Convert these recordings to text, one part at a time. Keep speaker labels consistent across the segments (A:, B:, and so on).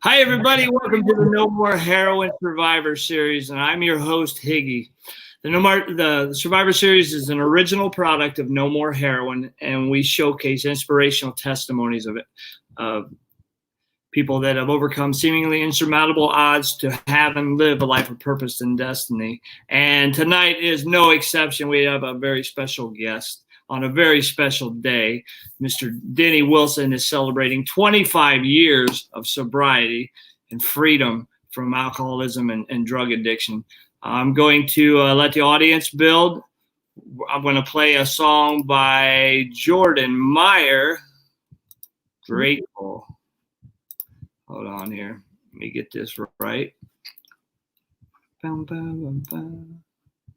A: Hi, everybody. Welcome to the No More Heroin Survivor Series, and I'm your host, Higgy. The Survivor Series is an original product of No More Heroin, and we showcase inspirational testimonies of people that have overcome seemingly insurmountable odds to have and live a life of purpose and destiny. And tonight is no exception. We have a very special guest on a very special day. Mr. Denny Wilson is celebrating 25 years of sobriety and freedom from alcoholism and drug addiction. I'm going to let the audience build. I'm going to play a song by Jordan Meyer, Grateful. Hold on here. Let me get this right. Bum, bum, bum, bum.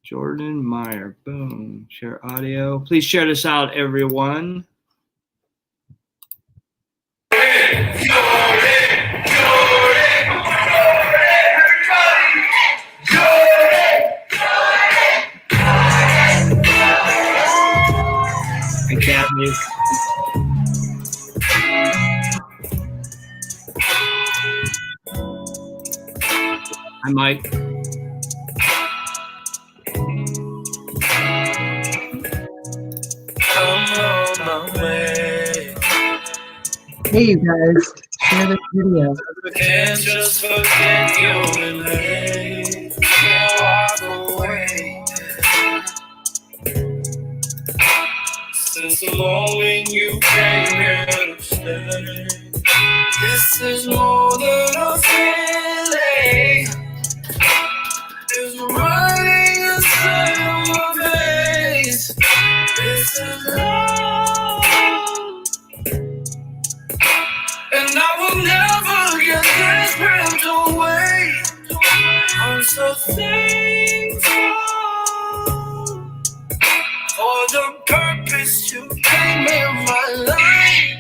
A: Jordan Meyer. Boom. Share audio. Please share this out, everyone. Hey, Kathy. Hi, Mike.
B: Hey, you guys, share this video.
C: Can't just forget you and me. Can't walk away. Since the moment you came here to stay, this is more than a feeling. It's running inside of my veins. This is love. And I will never get desperate to wait. I'm so thankful for the purpose you gave me in my life.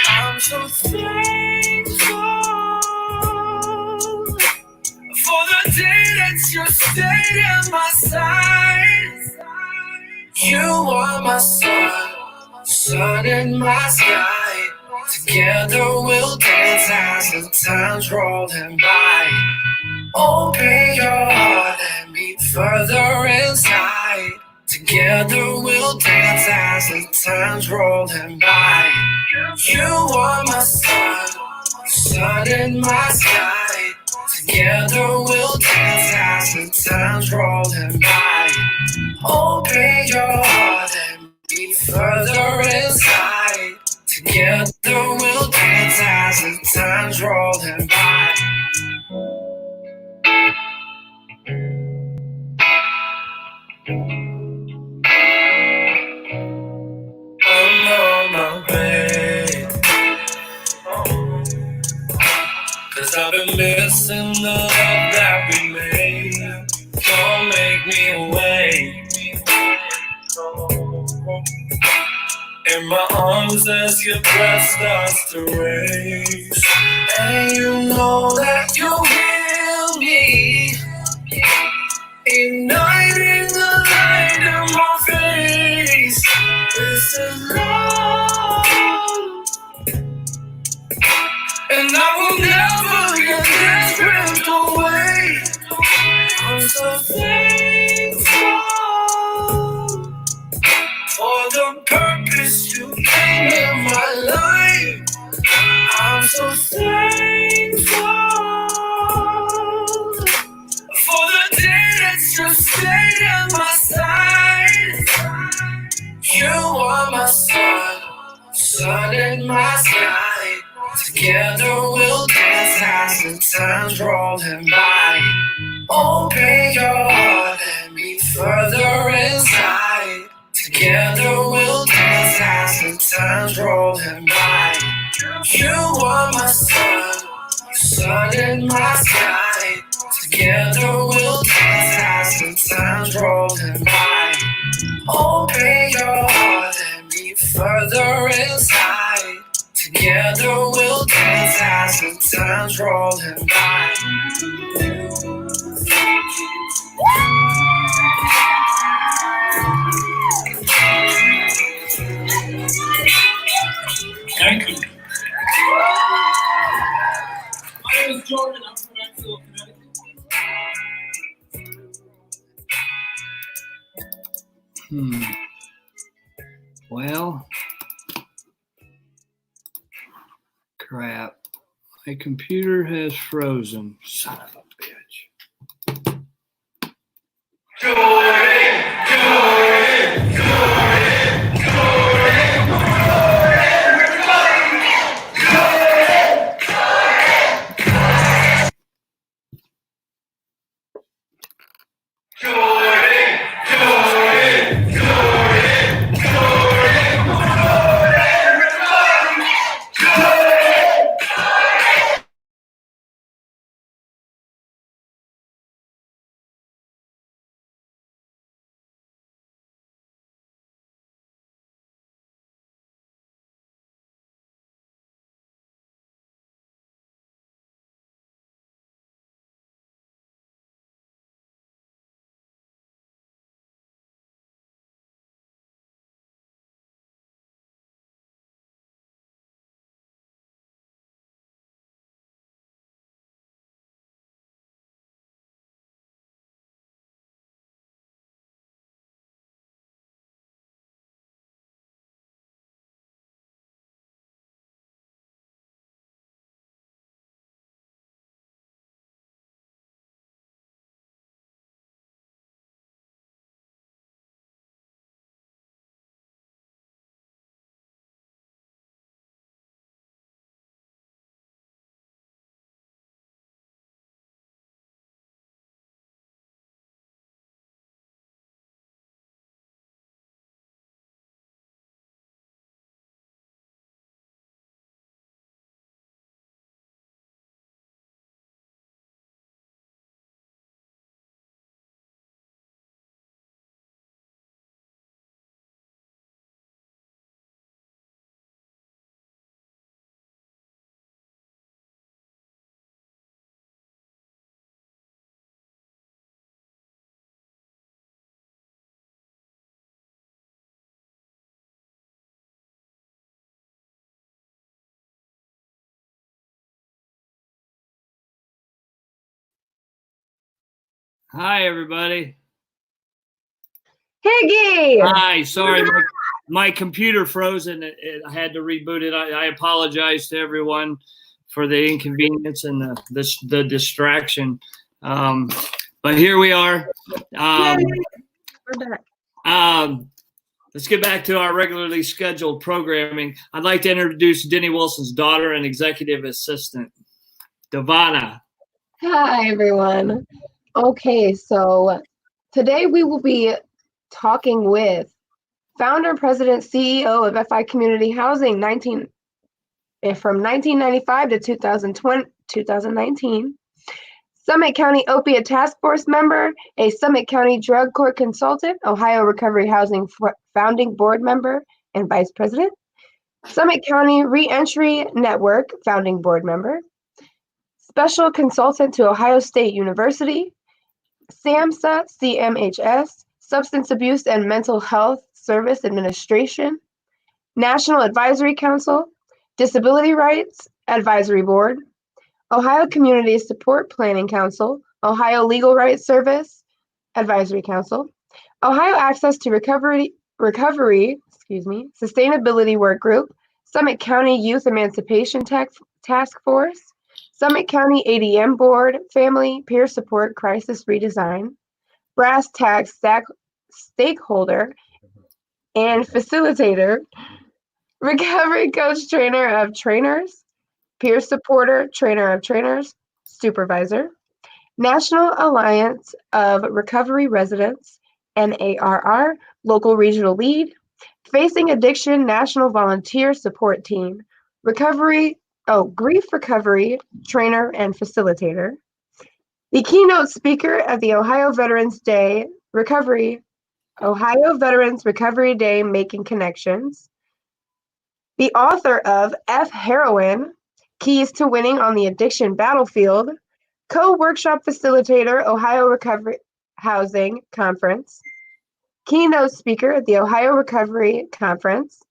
C: I'm so thankful for the day that you stayed in my side. You are my sun in my sky. Together we'll dance as the time's rolling by. Open your heart and meet further inside. Together we'll dance as the time's rolling by. You are my sun in my sky. Together we'll dance as the time's rolling by. Open your heart and meet further inside. Together we'll dance as the time's rolling by. I'm on my way. 'Cause I've been missing the love that we made. Don't make me wait. In my arms as your breath starts to race. And you know that you heal me. Igniting the light in my face. This is love. And I will never get desperate to wait. I'm so thankful for the purpose you gave me in my life. I'm so thankful for the day that you stayed in my side. You are my sun in my sky. Together we'll dance as the time's rolling by. Open your heart and meet further inside. Together we'll dance as the time's rolling by. You are my sun in my sky. Together we'll dance as the time's rolling by. Open your heart and meet further inside. Together we'll dance as the time's rolling by. Thank you.
A: Well, crap. My computer has frozen. Son of a bitch. Hi, everybody.
B: Higgy!
A: Hi, sorry, my computer froze and I had to reboot it. I apologize to everyone for the inconvenience and the distraction. But here we are.
B: We're back.
A: Let's get back to our regularly scheduled programming. I'd like to introduce Denny Wilson's daughter and executive assistant, Devana.
B: Hi, everyone. Okay, so today we will be talking with founder, president, CEO of FI Community Housing from 1995 to 2019, Summit County Opiate Task Force member, a Summit County Drug Court consultant, Ohio Recovery Housing founding board member and vice president, Summit County Reentry Network founding board member, special consultant to Ohio State University, SAMHSA, CMHS, Substance Abuse and Mental Health Service Administration, National Advisory Council, Disability Rights Advisory Board, Ohio Community Support Planning Council, Ohio Legal Rights Service Advisory Council, Ohio Access to Recovery Sustainability Work Group, Summit County Youth Emancipation Task Force, Summit County ADM Board, Family Peer Support Crisis Redesign, Brass Tacks Stakeholder and Facilitator, Recovery Coach Trainer of Trainers, Peer Supporter Trainer of Trainers, Supervisor, National Alliance of Recovery Residents, NARR, Local Regional Lead, Facing Addiction National Volunteer Support Team, Grief Recovery Trainer and Facilitator, the keynote speaker at the Ohio Veterans Recovery Day Making Connections, the author of F Heroin, Keys to Winning on the Addiction Battlefield, co-workshop facilitator, Ohio Recovery Housing Conference, keynote speaker at the Ohio Recovery Conference,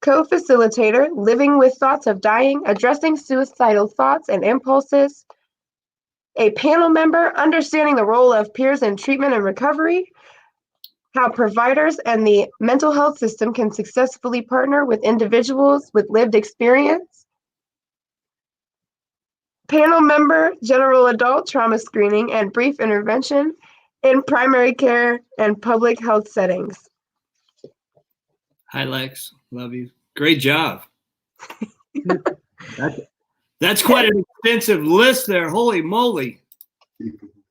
B: co-facilitator, Living with Thoughts of Dying, Addressing Suicidal Thoughts and Impulses, a panel member, Understanding the Role of Peers in Treatment and Recovery, how providers and the mental health system can successfully partner with individuals with lived experience. Panel member, general adult trauma screening and brief intervention in primary care and public health settings.
A: Hi, Lex. Love you. Great job. That's quite an extensive list there. Holy moly.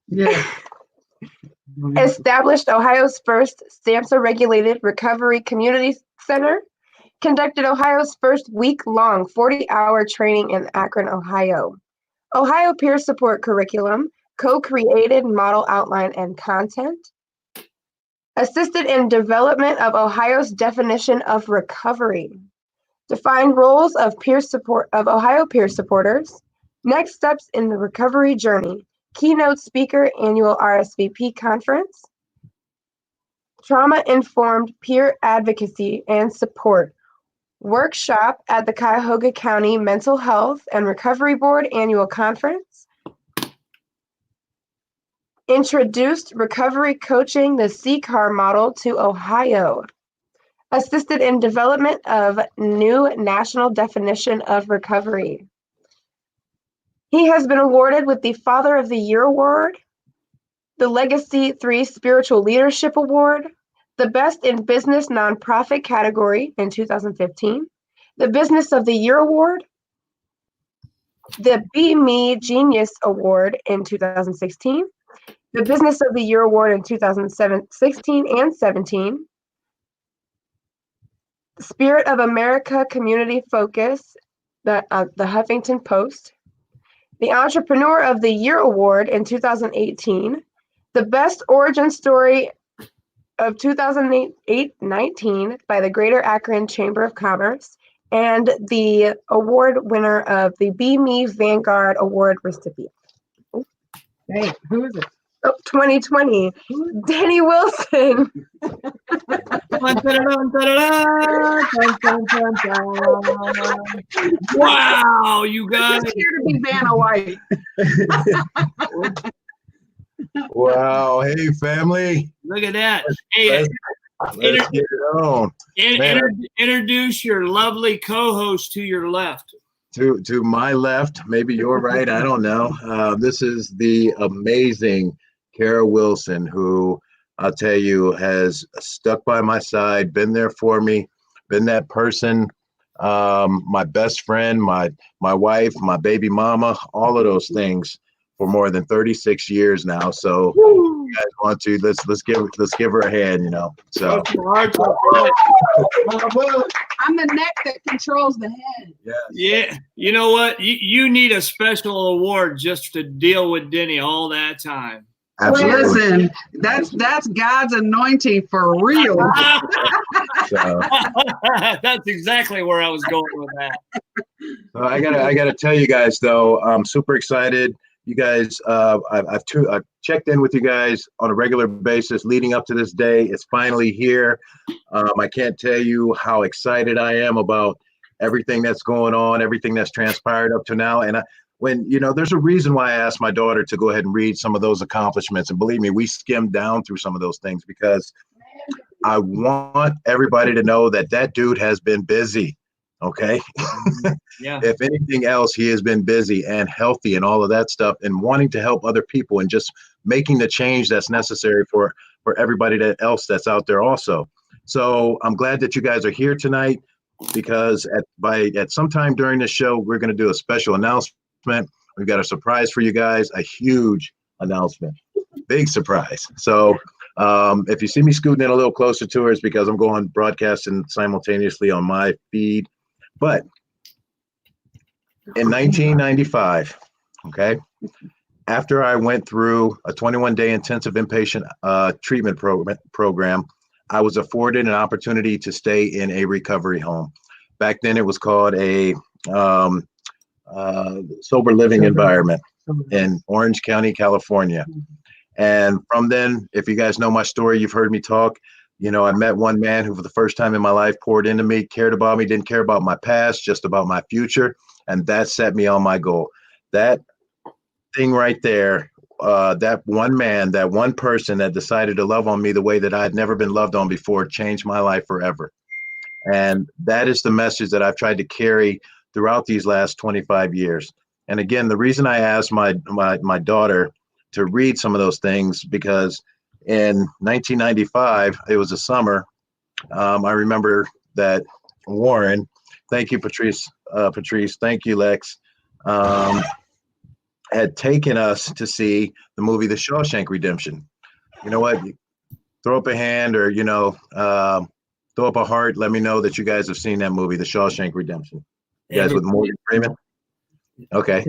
D: Yeah.
B: Established Ohio's first SAMHSA-regulated recovery community center. Conducted Ohio's first week-long 40-hour training in Akron, Ohio. Ohio peer support curriculum, co-created model outline and content. Assisted in development of Ohio's definition of recovery. Defined roles of peer support of Ohio peer supporters. Next steps in the recovery journey. Keynote speaker, annual RSVP conference. Trauma-informed peer advocacy and support. Workshop at the Cuyahoga County Mental Health and Recovery Board annual conference. Introduced recovery coaching, the CCAR model, to Ohio. Assisted in development of new national definition of recovery. He has been awarded with the Father of the Year Award, the Legacy 3 Spiritual Leadership Award, the Best in Business Nonprofit category in 2015, the Business of the Year Award, the Be Me Genius Award in 2016, the Business of the Year Award in 2016 and 17, Spirit of America Community Focus, the Huffington Post, the Entrepreneur of the Year Award in 2018, the Best Origin Story of 2019 by the Greater Akron Chamber of Commerce, and the award winner of the Be Me Vanguard Award recipient.
D: Hey, who is it?
B: Oh, 2020, Denny Wilson.
A: Wow, you guys.
D: Just here to be Vanna White.
E: Wow. Hey, family.
A: Look at that. Hey,
E: Let's get it on.
A: introduce your lovely co-host to your left.
E: To my left, maybe you're right. I don't know. This is the amazing Kara Wilson, who I'll tell you has stuck by my side, been there for me, been that person, my best friend, my wife, my baby mama, all of those things for more than 36 years now. So you guys want to let's give her a hand, you know. So
D: I'm the neck that controls the head.
A: yeah, you know what? You need a special award just to deal with Denny all that time.
E: absolutely.
D: Listen, that's God's anointing for real.
E: So,
A: That's exactly where I was going with that.
E: I gotta tell you guys though, I'm super excited. You guys, I've checked in with you guys on a regular basis leading up to this day. It's finally here. I can't tell you how excited I am about everything that's going on, everything that's transpired up to now. And there's a reason why I asked my daughter to go ahead and read some of those accomplishments. And believe me, we skimmed down through some of those things because I want everybody to know that dude has been busy. Okay.
A: Yeah.
E: If anything else, he has been busy and healthy and all of that stuff and wanting to help other people and just making the change that's necessary for everybody else that's out there also. So I'm glad that you guys are here tonight because at some time during this show, we're going to do a special announcement. We've got a surprise for you guys, a huge announcement, big surprise. So if you see me scooting in a little closer to her, it's because I'm going broadcasting simultaneously on my feed. But in 1995, okay, after I went through a 21-day intensive inpatient treatment program, I was afforded an opportunity to stay in a recovery home. Back then, it was called a sober living environment in Orange County, California. And from then, if you guys know my story, you've heard me talk. You know, I met one man who for the first time in my life poured into me, cared about me, didn't care about my past, just about my future. And that set me on my goal. That thing right there that one man, that one person that decided to love on me the way that I had never been loved on before changed my life forever. And that is the message that I've tried to carry throughout these last 25 years. And again, the reason I asked my daughter to read some of those things, because in 1995, it was a summer. I remember that Warren, thank you, Patrice, thank you, Lex, had taken us to see the movie The Shawshank Redemption. You know what? Throw up a hand, or, throw up a heart. Let me know that you guys have seen that movie, The Shawshank Redemption. You guys with Morgan Freeman? Okay.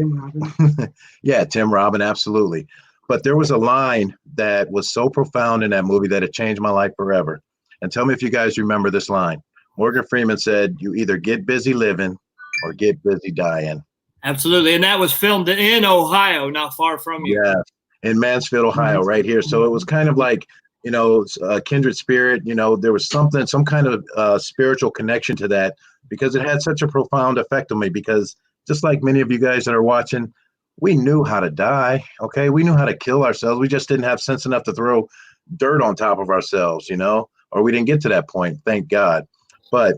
E: Yeah, Tim Robin, absolutely. But there was a line that was so profound in that movie that it changed my life forever. And tell me if you guys remember this line. Morgan Freeman said, "You either get busy living or get busy dying."
A: Absolutely. And that was filmed in Ohio, not far from you.
E: Yeah, in Mansfield, Ohio, right here. So it was kind of like, a kindred spirit. There was some kind of spiritual connection to that, because it had such a profound effect on me. Because just like many of you guys that are watching, we knew how to die. Okay, we knew how to kill ourselves. We just didn't have sense enough to throw dirt on top of ourselves, or we didn't get to that point. Thank God. But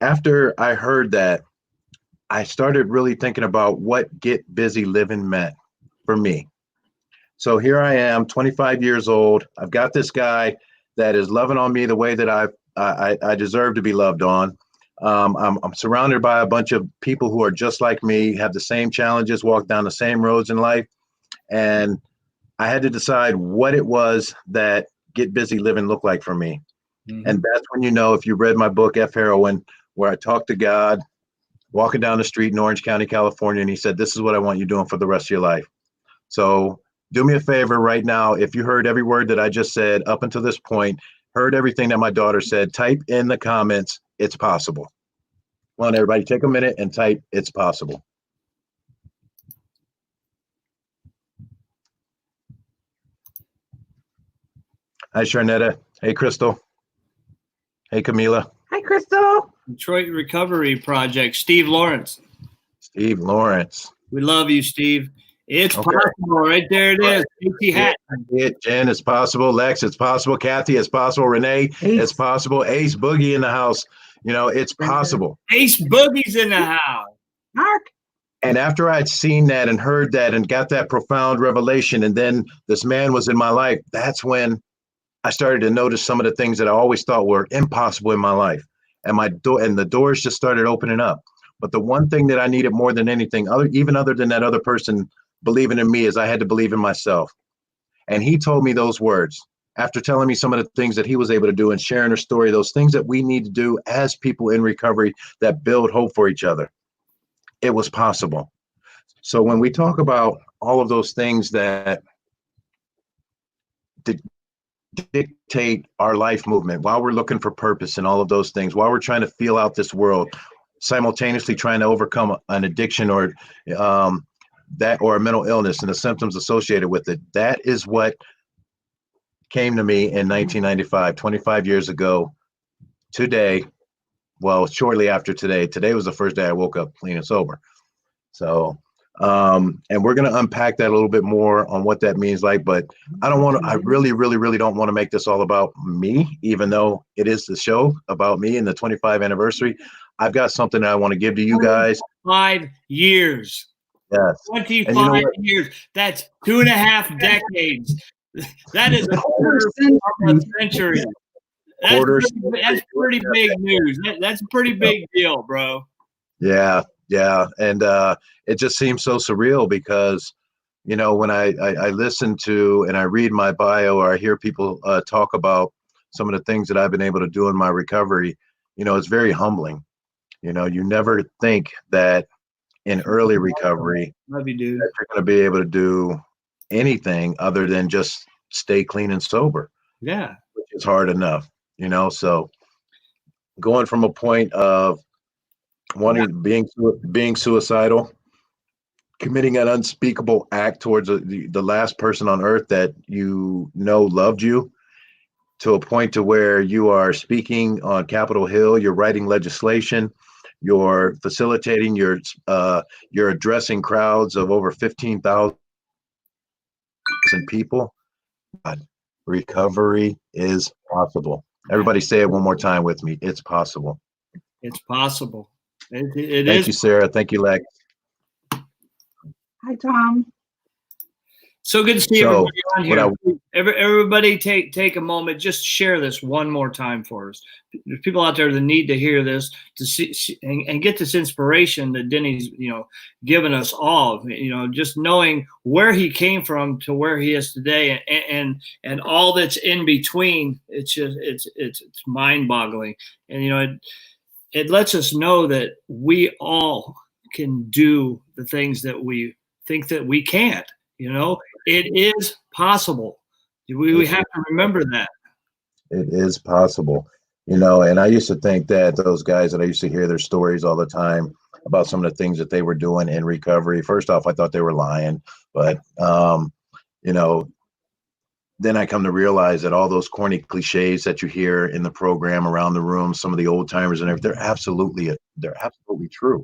E: after I heard that, I started really thinking about what get busy living meant for me. So here I am, 25 years old. I've got this guy that is loving on me the way that I deserve to be loved on. I'm surrounded by a bunch of people who are just like me, have the same challenges, walk down the same roads in life. And I had to decide what it was that get busy living looked like for me. Mm-hmm. And that's when, if you read my book, F Heroin, where I talked to God, walking down the street in Orange County, California, and he said, "This is what I want you doing for the rest of your life." So do me a favor right now. If you heard every word that I just said up until this point, heard everything that my daughter said, type in the comments, "It's possible." Come on, everybody, take a minute and type, "It's possible." Hi, Sharnetta. Hey, Crystal. Hey, Camila.
D: Hi, Crystal.
A: Detroit Recovery Project, Steve Lawrence.
E: Steve Lawrence.
A: We love you, Steve. It's possible. Right there it is. Casey Hatton.
E: Jen, it's possible. Lex, it's possible. Kathy, it's possible. Renee, it's possible. Ace Boogie in the house. It's possible.
A: Ace Boogie's in the house.
D: Mark.
E: And after I'd seen that and heard that and got that profound revelation, and then this man was in my life, that's when I started to notice some of the things that I always thought were impossible in my life. And the doors just started opening up. But the one thing that I needed more than anything, other than that other person believing in me, is I had to believe in myself. And he told me those words after telling me some of the things that he was able to do and sharing her story, those things that we need to do as people in recovery that build hope for each other. It was possible. So when we talk about all of those things that dictate our life movement, while we're looking for purpose and all of those things, while we're trying to feel out this world, simultaneously trying to overcome an addiction or a mental illness and the symptoms associated with it, that is what came to me in 1995, 25 years ago today. Well, shortly after today was the first day I woke up clean and sober. So and we're going to unpack that a little bit more on what that means like, but I really don't want to make this all about me, even though it is the show about me and the 25th anniversary. I've got something that I want to give to you guys.
A: 5 years.
E: Yes.
A: 25 years. That's 2.5 decades. That is a quarter of a century. That's pretty big news. That's a pretty big deal, bro.
E: Yeah. And it just seems so surreal because, when I listen to and I read my bio or I hear people talk about some of the things that I've been able to do in my recovery, it's very humbling. You never think that in early recovery,
A: love you, dude,
E: that you're going to be able to do anything other than just stay clean and sober.
A: Yeah.
E: Which is hard enough, so going from a point of being suicidal, committing an unspeakable act towards the last person on earth that loved you, to a point to where you are speaking on Capitol Hill, you're writing legislation, you're facilitating, you're addressing crowds of over 15,000 and people, but recovery is possible. Everybody say it one more time with me. It's possible.
A: It's possible. It
E: Thank
A: is.
E: you, Sarah. Thank you, Lex.
D: Hi, Tom.
A: So good to see
E: So,
A: everybody on
E: what
A: here. Everybody take a moment, just share this one more time for us. There's people out there that need to hear this to see and get this inspiration that Denny's, given us all, just knowing where he came from to where he is today and all that's in between. It's just, it's mind-boggling. And, it lets us know that we all can do the things that we think that we can't. It is possible. We have to remember that.
E: It is possible, and I used to think that those guys that I used to hear their stories all the time about some of the things that they were doing in recovery. First off, I thought they were lying, but, then I come to realize that all those corny cliches that you hear in the program around the room, some of the old timers and everything, they're absolutely true.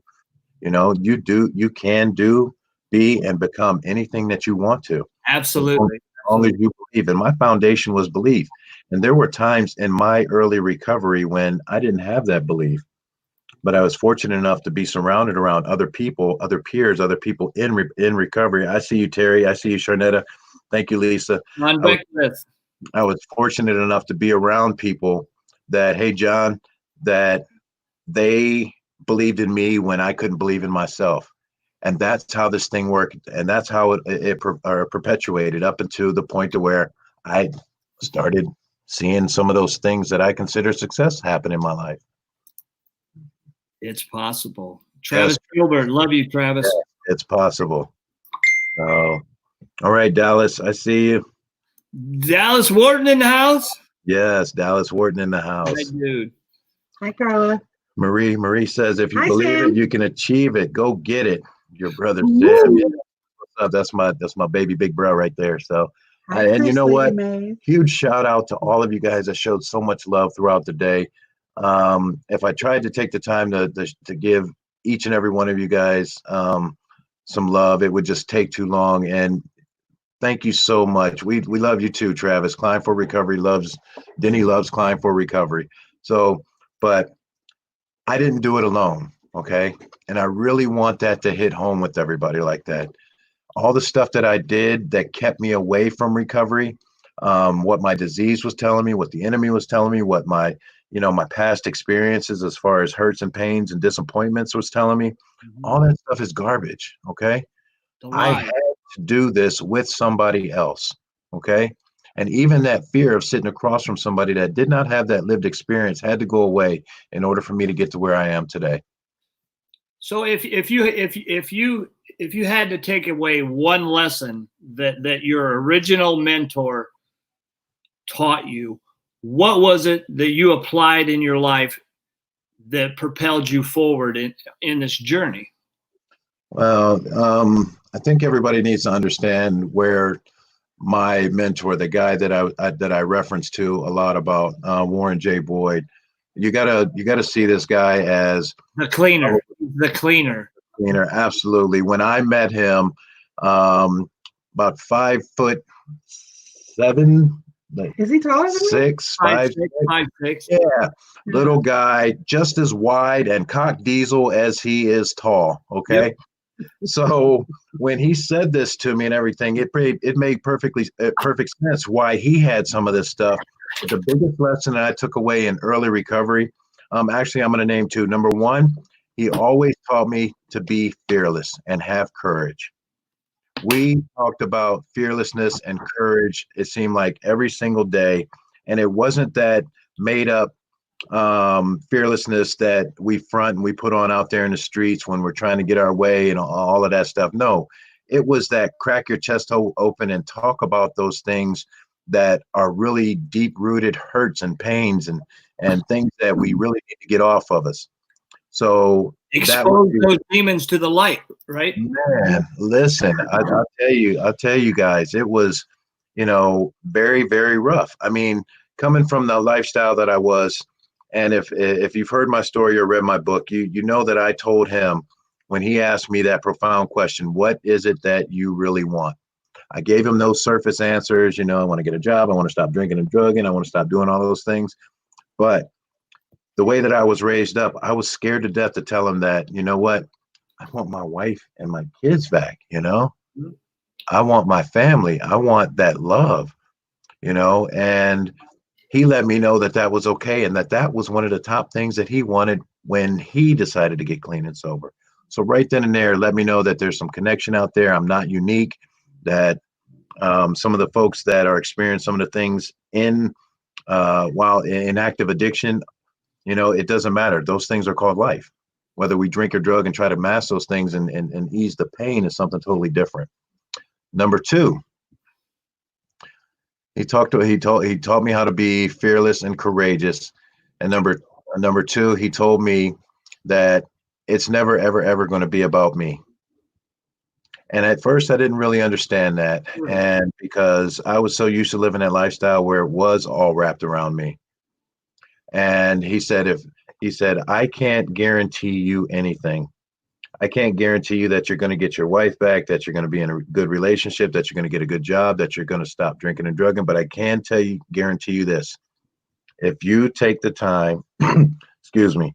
E: You can do, be, and become anything that you want to.
A: Absolutely.
E: As long as you believe. And my foundation was belief. And there were times in my early recovery when I didn't have that belief, but I was fortunate enough to be surrounded around other people, other peers, other people in recovery. I see you, Terry. I see you, Sharnetta. Thank you, Lisa. I was fortunate enough to be around people that, hey, John, that they believed in me when I couldn't believe in myself. And that's how this thing worked. And that's how it perpetuated up until the point to where I started seeing some of those things that I consider success happen in my life.
A: It's possible. Travis Gilbert, love you, Travis.
E: It's possible. All right, Dallas, I see you.
A: Dallas Wharton in the house?
E: Yes, Dallas Wharton in the house.
A: Hi, dude.
D: Hi, Carla.
E: Marie says, if you believe
D: Sam.
E: it, you can achieve it. Go get it. Your brother Sam. That's my baby big bro right there. So, and you know what? Huge shout out to all of you guys that showed so much love throughout the day. If I tried to take the time to give each and every one of you guys some love, it would just take too long. And thank you so much. We love you too, Travis. Climb for Recovery Denny loves Climb for Recovery. So, but I didn't do it alone, okay? And I really want that to hit home with everybody like that. All the stuff that I did that kept me away from recovery, what my disease was telling me, what the enemy was telling me, what my past experiences as far as hurts and pains and disappointments was telling me, all that stuff is garbage, okay? I had to do this with somebody else, okay? And even that fear of sitting across from somebody that did not have that lived experience had to go away in order for me to get to where I am today.
A: So if you had to take away one lesson that your original mentor taught you, what was it that you applied in your life that propelled you forward in this journey?
E: Well, I think everybody needs to understand where my mentor, the guy that I referenced to a lot about, Warren J. Boyd, you gotta see this guy as
A: the cleaner.
E: Absolutely. When I met him, about 5'7".
D: Is he taller than me?
A: 5'6".
E: Yeah, little guy, just as wide and cock diesel as he is tall. Okay. Yep. So when he said this to me and everything, it made perfect sense why he had some of this stuff. But the biggest lesson that I took away in early recovery, actually, I'm going to name two. Number one, he always taught me to be fearless and have courage. We talked about fearlessness and courage, it seemed like every single day. And it wasn't that made up fearlessness that we front and we put on out there in the streets when we're trying to get our way and all of that stuff. No, it was that crack your chest open and talk about those things that are really deep rooted hurts and pains and things that we really need to get off of us. So
A: expose those demons to the light, right?
E: Man, listen, I'll tell you guys, it was, very, very rough. I mean, coming from the lifestyle that I was, and if you've heard my story or read my book, you know that I told him when he asked me that profound question, what is it that you really want? I gave him those surface answers. You know, I want to get a job. I want to stop drinking and drugging. I want to stop doing all those things. But the way that I was raised up, I was scared to death to tell him that, you know what, I want my wife and my kids back, you know, I want my family. I want that love, you know, and he let me know that that was okay. And that that was one of the top things that he wanted when he decided to get clean and sober. So right then and there, let me know that there's some connection out there. I'm not unique, that some of the folks that are experiencing some of the things in while in active addiction, you know, it doesn't matter. Those things are called life. Whether we drink or drug and try to mask those things and ease the pain is something totally different. Number two, he taught me how to be fearless and courageous. And number two, he told me that it's never, ever going to be about me. And at first I didn't really understand that. And because I was so used to living that lifestyle where it was all wrapped around me. And he said, I can't guarantee you anything. I can't guarantee you that you're going to get your wife back, that you're going to be in a good relationship, that you're going to get a good job, that you're going to stop drinking and drugging. But I can guarantee you this. If you take the time, excuse me,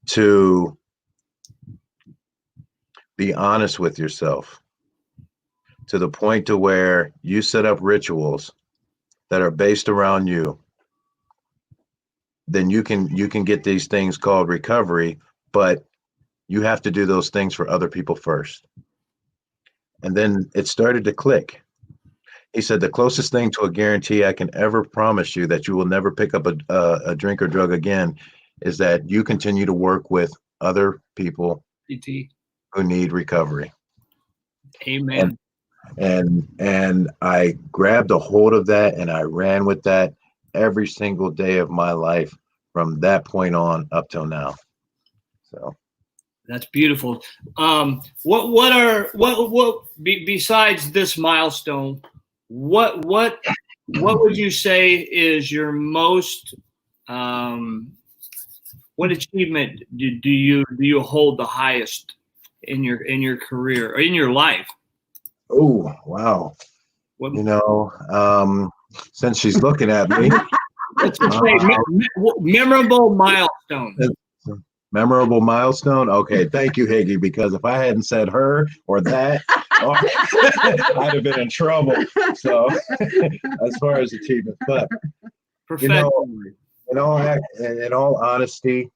E: to be honest with yourself to the point to where you set up rituals that are based around you, then you can get these things called recovery, but you have to do those things for other people first. And then it started to click. He said, the closest thing to a guarantee I can ever promise you that you will never pick up a drink or drug again is that you continue to work with other people who need recovery.
A: Amen.
E: And I grabbed a hold of that and I ran with that every single day of my life from that point on up till now. So
A: that's beautiful. Besides this milestone, what would you say is your most what achievement do you hold the highest in your career or in your life?
E: Oh, wow. You know, since she's looking at me.
A: Let's just say memorable milestone.
E: Memorable milestone. Okay, thank you, Higgy, because if I hadn't said her or that, I'd have been in trouble. So as far as achievement, but you know, in all honesty,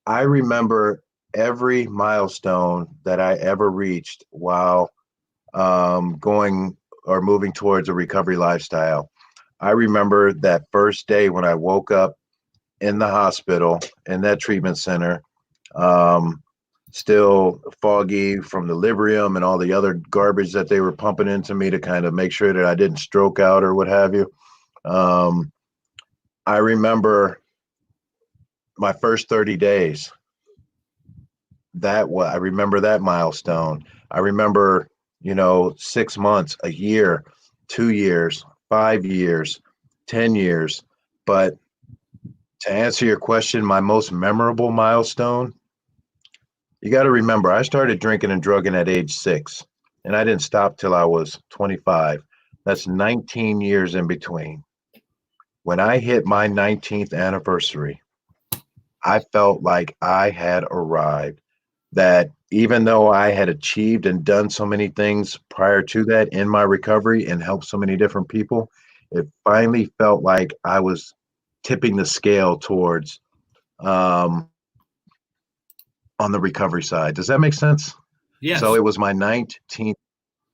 E: I remember every milestone that I ever reached while going or moving towards a recovery lifestyle. I remember that first day when I woke up in the hospital, in that treatment center, still foggy from the Librium and all the other garbage that they were pumping into me to kind of make sure that I didn't stroke out or what have you. I remember my first 30 days. I remember that milestone. I remember, 6 months, a year, 2 years, 5 years, 10 years. But to answer your question, my most memorable milestone, you got to remember, I started drinking and drugging at age 6, and I didn't stop till I was 25. That's 19 years in between. When I hit my 19th anniversary, I felt like I had arrived. That even though I had achieved and done so many things prior to that in my recovery and helped so many different people, it finally felt like I was tipping the scale towards on the recovery side. Does that make sense?
A: Yes.
E: So it was my 19th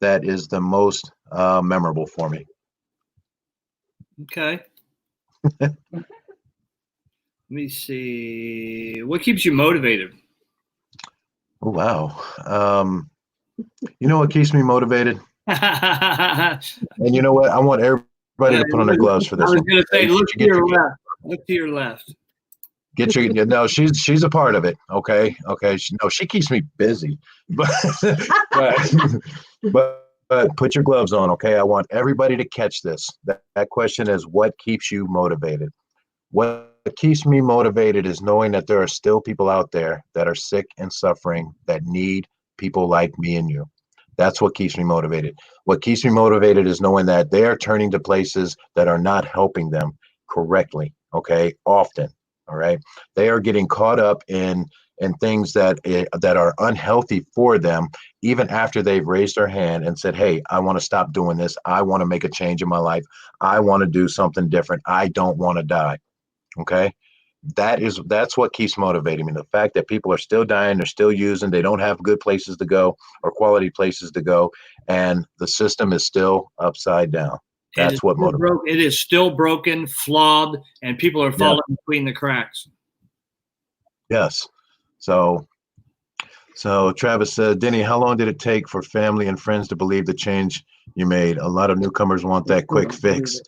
E: that is the most memorable for me.
A: Okay. Let me see. What keeps you motivated?
E: Oh, wow. You know what keeps me motivated? And you know what? I want everybody to put on their gloves for this.
A: I was going to say, look to your left. Look to your left.
E: No, she's a part of it. Okay. She keeps me busy, but put your gloves on. Okay. I want everybody to catch this. That question is, what keeps you motivated? What keeps me motivated is knowing that there are still people out there that are sick and suffering that need people like me and you. That's what keeps me motivated. What keeps me motivated is knowing that they are turning to places that are not helping them correctly. Okay, often. All right, they are getting caught up in things that are unhealthy for them, even after they've raised their hand and said, "Hey, I want to stop doing this. I want to make a change in my life. I want to do something different. I don't want to die." Okay, that's what keeps motivating me. The fact that people are still dying, they're still using, they don't have good places to go or quality places to go, and the system is still upside down. That's what motivates.
A: It is still broken, flawed, and people are falling between the cracks.
E: Yes. So Travis said, Denny, how long did it take for family and friends to believe the change you made? A lot of newcomers want that quick fix,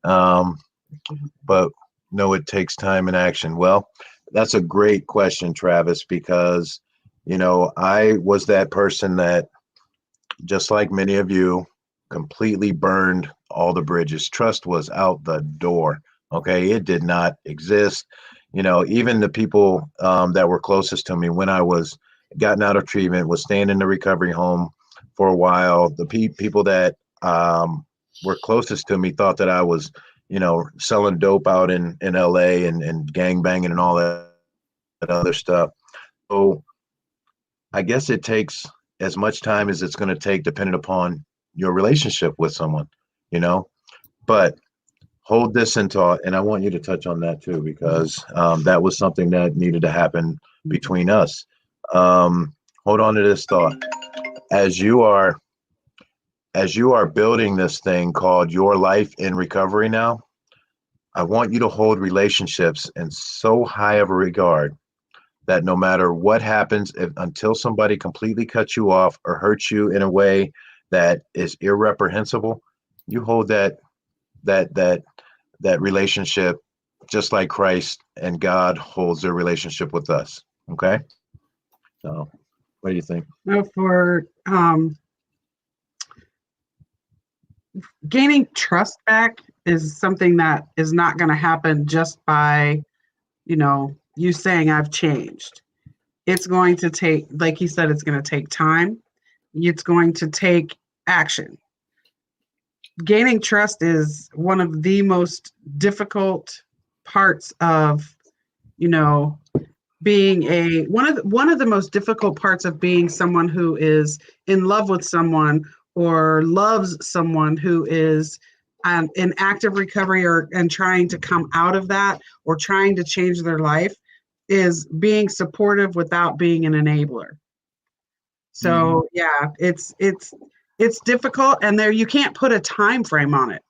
E: but no, it takes time and action. Well, that's a great question, Travis, because, I was that person that, just like many of you, completely burned all the bridges. Trust was out the door. Okay. It did not exist. Even the people that were closest to me when I was gotten out of treatment, was staying in the recovery home for a while. The people that were closest to me thought that I was, selling dope out in LA and gang banging and all that other stuff. So I guess it takes as much time as it's going to take, depending upon your relationship with someone, but hold this in thought. And I want you to touch on that too, because that was something that needed to happen between us. Hold on to this thought. As you are building this thing called your life in recovery now, I want you to hold relationships in so high of a regard that no matter what happens, until somebody completely cuts you off or hurts you in a way that is irreprehensible, you hold that relationship just like Christ and God holds their relationship with us. Okay. So what do you think?
D: Well, for gaining trust back is something that is not going to happen just by, you saying I've changed. It's going to take, like he said, it's going to take time. It's going to take action. Gaining trust is one of the most difficult parts of, being one of the most difficult parts of being someone who is in love with someone or loves someone who is in active recovery and trying to come out of that or trying to change their life, is being supportive without being an enabler. So it's difficult, and you can't put a time frame on it.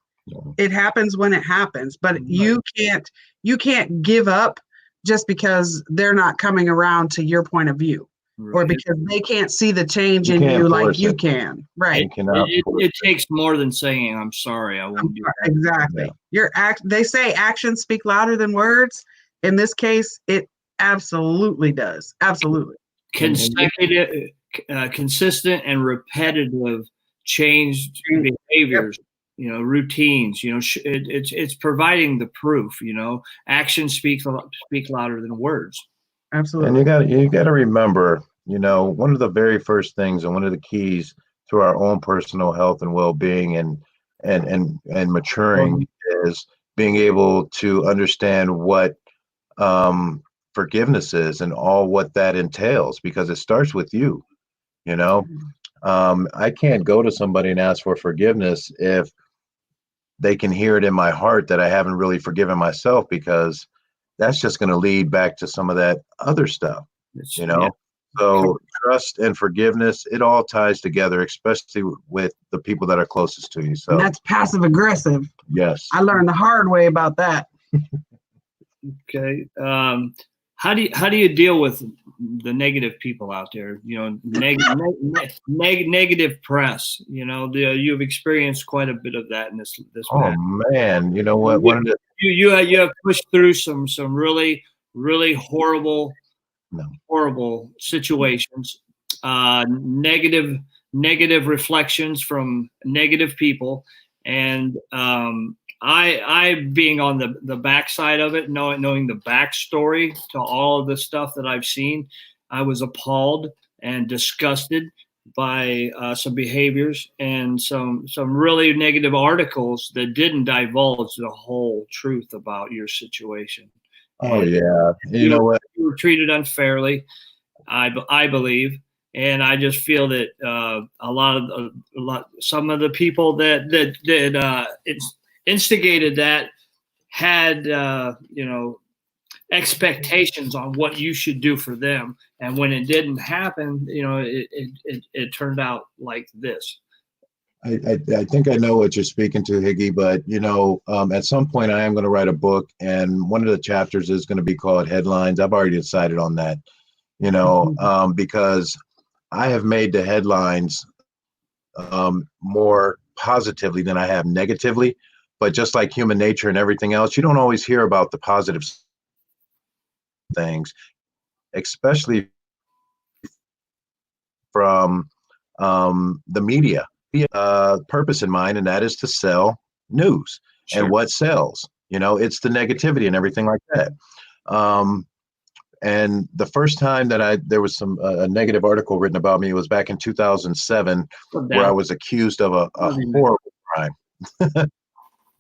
D: It happens when it happens, but you can't give up just because they're not coming around to your point of view, or because they can't see the change in you like you can. Right.
A: It takes more than saying, I'm sorry, I won't do that.
D: Exactly. They say actions speak louder than words. In this case, it absolutely does. Absolutely.
A: Consecutive, consistent and repetitive changed behaviors, routines, it's providing the proof, actions speak louder than words.
D: Absolutely.
E: And you got to remember, one of the very first things and one of the keys to our own personal health and well-being and maturing is being able to understand what forgiveness is and all what that entails, because it starts with you. I can't go to somebody and ask for forgiveness if they can hear it in my heart that I haven't really forgiven myself, because that's just going to lead back to some of that other stuff, So trust and forgiveness, it all ties together, especially with the people that are closest to you. So
D: and that's passive aggressive.
E: Yes.
D: I learned the hard way about that.
A: Okay. How do you deal with the negative people out there? Negative press. You've experienced quite a bit of that in this.
E: Oh man, you know what?
A: You have pushed through some really horrible situations. Negative reflections from negative people, and I being on the backside of it, knowing the backstory to all of the stuff that I've seen, I was appalled and disgusted by some behaviors and some really negative articles that didn't divulge the whole truth about your situation.
E: Oh
A: And
E: yeah. You know what?
A: you were treated unfairly, I believe, and I just feel that some of the people that instigated that had expectations on what you should do for them, and when it didn't happen, it turned out like this.
E: I think I know what you're speaking to, Higgy, but at some point I am going to write a book, and one of the chapters is going to be called Headlines. I've already decided on that, because I have made the headlines more positively than I have negatively. But just like human nature and everything else, you don't always hear about the positive things, especially from the media. Purpose in mind, and that is to sell news. Sure. And what sells? It's the negativity and everything like that. And the first time that there was a negative article written about me was back in 2007, where I was accused of a horrible crime.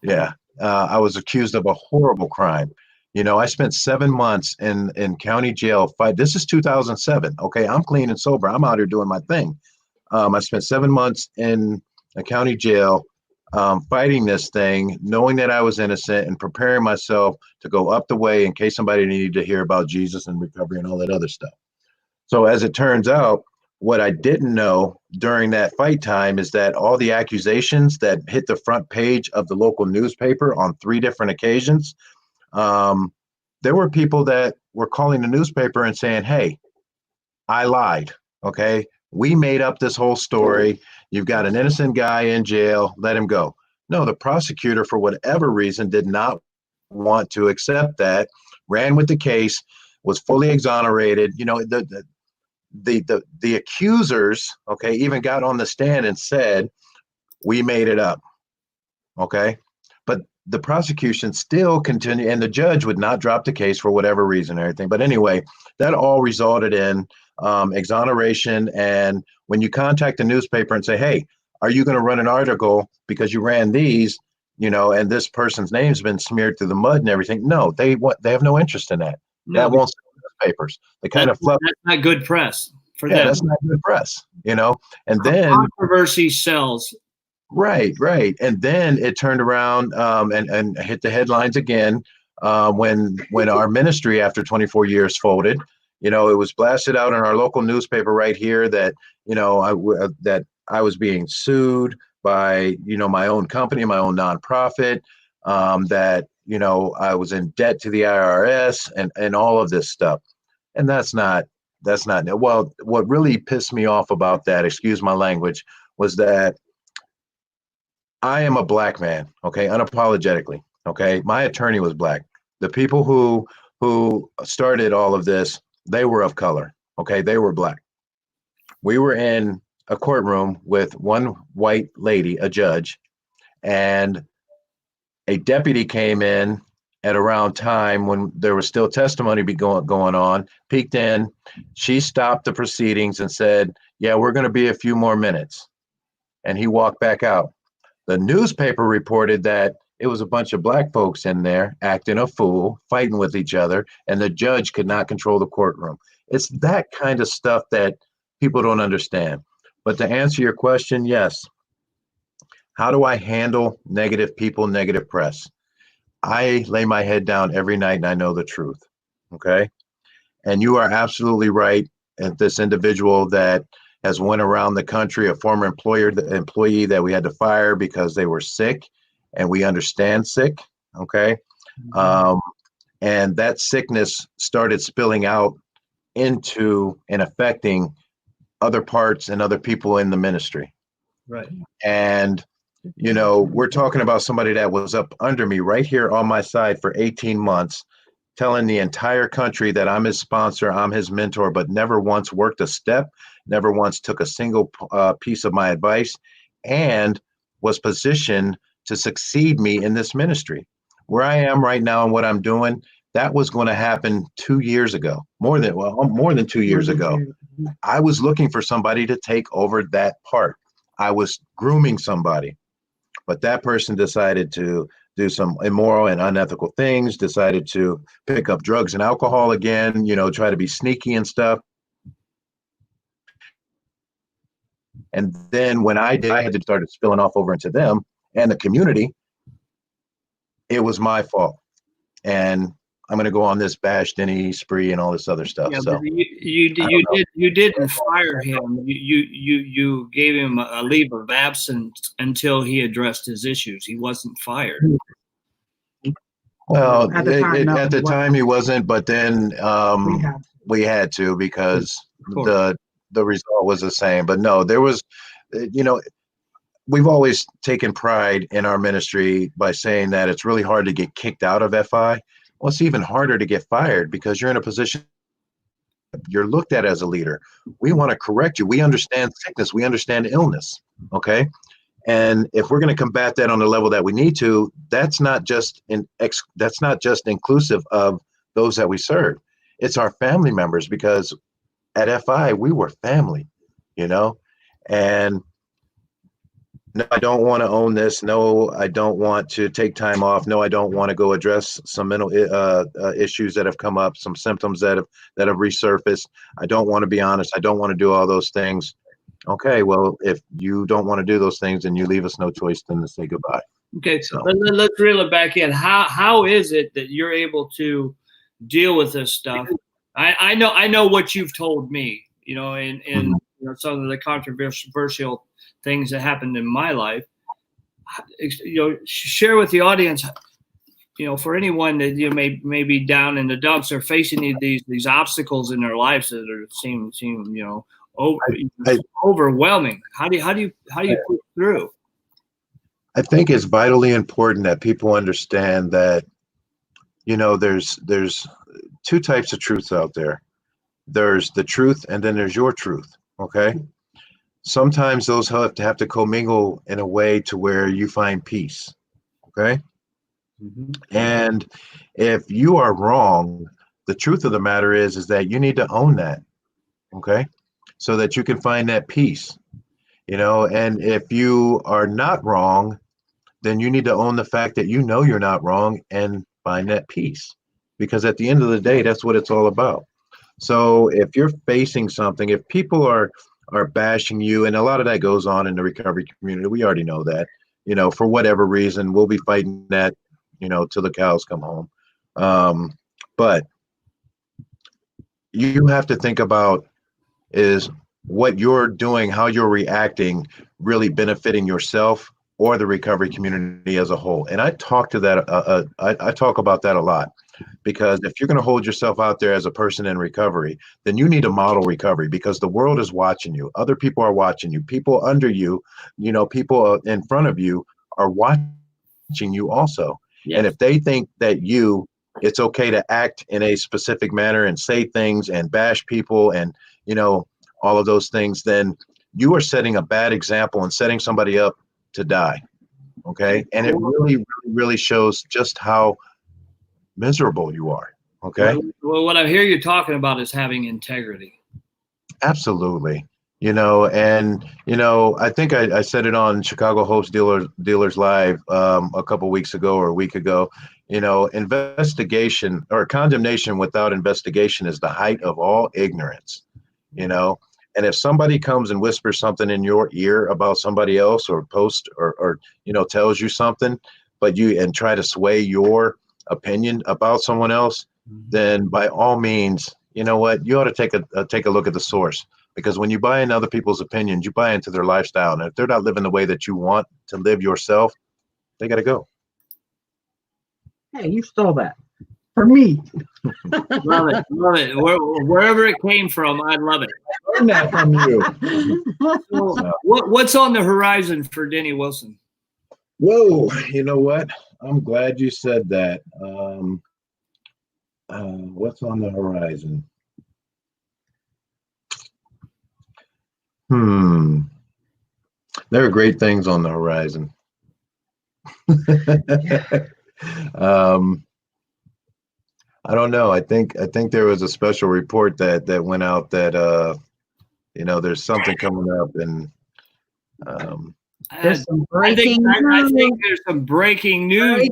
E: Yeah, I was accused of a horrible crime. I spent 7 months in county jail. This is 2007. Okay, I'm clean and sober. I'm out here doing my thing. I spent 7 months in a county jail fighting this thing, knowing that I was innocent and preparing myself to go up the way in case somebody needed to hear about Jesus and recovery and all that other stuff. So as it turns out, what I didn't know during that fight time is that all the accusations that hit the front page of the local newspaper on 3 different occasions, there were people that were calling the newspaper and saying, hey, I lied, okay? We made up this whole story. You've got an innocent guy in jail. Let him go. No, the prosecutor, for whatever reason, did not want to accept that, ran with the case, was fully exonerated. The accusers, okay, even got on the stand and said, we made it up, okay? But the prosecution still continued, and the judge would not drop the case for whatever reason or everything. But anyway, that all resulted in exoneration. And when you contact the newspaper and say, hey, are you going to run an article because you ran these, and this person's name's been smeared through the mud and everything? No, they have no interest in that. No, that won't sell newspapers. They kind of fluff.
A: That's not good press for them.
E: That's not good press, and then
A: controversy sells.
E: Right. And then it turned around and hit the headlines again when our ministry, after 24 years, folded. It was blasted out in our local newspaper right here that, that I was being sued by, my own company, my own nonprofit, that, I was in debt to the IRS and all of this stuff. And that's not, well, what really pissed me off about that, excuse my language, was that I am a black man, okay, unapologetically, okay? My attorney was black. The people who started all of this, they were of color, okay? They were black. We were in a courtroom with one white lady, a judge, and a deputy came in at around time when there was still testimony going on, peeked in. She stopped the proceedings and said, yeah, we're going to be a few more minutes. And he walked back out. The newspaper reported that it was a bunch of black folks in there acting a fool, fighting with each other, and the judge could not control the courtroom. It's that kind of stuff that people don't understand. But to answer your question, yes. How do I handle negative people, negative press? I lay my head down every night and I know the truth, okay? And you are absolutely right. And this individual that has went around the country, a former employee that we had to fire because they were sick, and we understand sick, okay? Mm-hmm. And that sickness started spilling out into and affecting other parts and other people in the ministry.
A: Right.
E: And, we're talking about somebody that was up under me right here on my side for 18 months, telling the entire country that I'm his sponsor, I'm his mentor, but never once worked a step, never once took a single piece of my advice, and was positioned to succeed me in this ministry. Where I am right now and what I'm doing, That was going to happen 2 years ago, more than 2 years ago. I was looking for somebody to take over that part. I was grooming somebody, but that person decided to do some immoral and unethical things, decided to pick up drugs and alcohol again, try to be sneaky and stuff. And then when I had to start spilling off over into them and the community, it was my fault. And I'm going to go on this bash Denny spree and all this other stuff.
A: Yeah,
E: so
A: you didn't fire him. You gave him a leave of absence until he addressed his issues. He wasn't fired.
E: Well,
D: At the time,
E: he wasn't, but then we had to because the result was the same. But no, there was, we've always taken pride in our ministry by saying that it's really hard to get kicked out of FI. Well, it's even harder to get fired because you're in a position, you're looked at as a leader. We want to correct you. We understand sickness. We understand illness. Okay. And if we're going to combat that on the level that we need to, that's not just inclusive of those that we serve. It's our family members, because at FI, we were family, and no, I don't want to own this. No, I don't want to take time off. No, I don't want to go address some mental issues that have come up, some symptoms that have resurfaced. I don't want to be honest. I don't want to do all those things. Okay, well, if you don't want to do those things, then you leave us no choice than to say goodbye.
A: Okay, so let's reel it back in. How is it that you're able to deal with this stuff? I know what you've told me, and some of the controversial things that happened in my life. Share with the audience, for anyone that may be down in the dumps or facing these obstacles in their lives that seem overwhelming. How do you push through?
E: I think it's vitally important that people understand that there's two types of truths out there. There's the truth, and then there's your truth. Okay. Sometimes those have to commingle in a way to where you find peace. Okay. Mm-hmm. And if you are wrong, the truth of the matter is that you need to own that. Okay. So that you can find that peace, and if you are not wrong, then you need to own the fact that you're not wrong and find that peace, because at the end of the day, that's what it's all about. So if you're facing something, if people are bashing you, and a lot of that goes on in the recovery community, we already know that, for whatever reason, we'll be fighting that, till the cows come home. But you have to think about, is what you're doing, how you're reacting, really benefiting yourself or the recovery community as a whole? And I talk about that a lot, because if you're going to hold yourself out there as a person in recovery, then you need to model recovery, because the world is watching you. Other people are watching you. People under you, people in front of you are watching you also. Yes. And if they think that it's okay to act in a specific manner and say things and bash people and all of those things, then you are setting a bad example and setting somebody up to die. Okay. And it really, really, really shows just how miserable you are. Okay.
A: Well, what I hear you talking about is having integrity.
E: Absolutely. I think I said it on Chicago Host Dealers Live a couple weeks ago or a week ago. Investigation or condemnation without investigation is the height of all ignorance. And if somebody comes and whispers something in your ear about somebody else, or post or tells you something, and try to sway your opinion about someone else, then by all means, you ought to take a look at the source. Because when you buy into other people's opinions, you buy into their lifestyle. And if they're not living the way that you want to live yourself, they got to go.
D: Hey, you stole that for me.
A: Love it. Wherever it came from, I love it.
E: Learn that from you.
A: So, what's on the horizon for Denny Wilson?
E: Whoa, you know what? I'm glad you said that. What's on the horizon? There are great things on the horizon. I don't know. I think there was a special report that went out that there's something coming up, and
D: There's some
A: I think
D: breaking
A: I think
D: news.
A: there's some breaking news.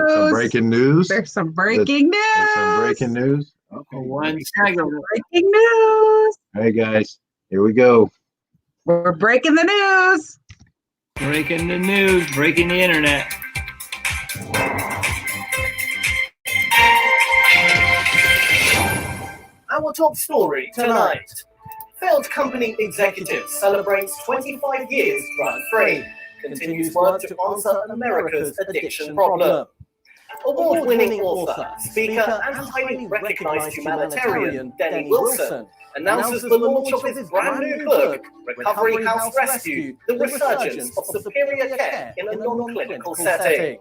E: some breaking news.
D: There's some breaking news.
E: There's some breaking news. Okay.
A: One second.
D: Breaking news.
E: All right, guys, here we go.
D: We're breaking the news.
A: Breaking the news. Breaking the internet.
F: Our top story tonight. Failed company executive celebrates 25 years drug-free. Continues work to answer America's addiction problem. Award-winning author, speaker, and highly recognized humanitarian Denny Wilson announces the launch of his brand new book, Recovery House Rescue: The Resurgence of Superior Care in a Non-Clinical Setting.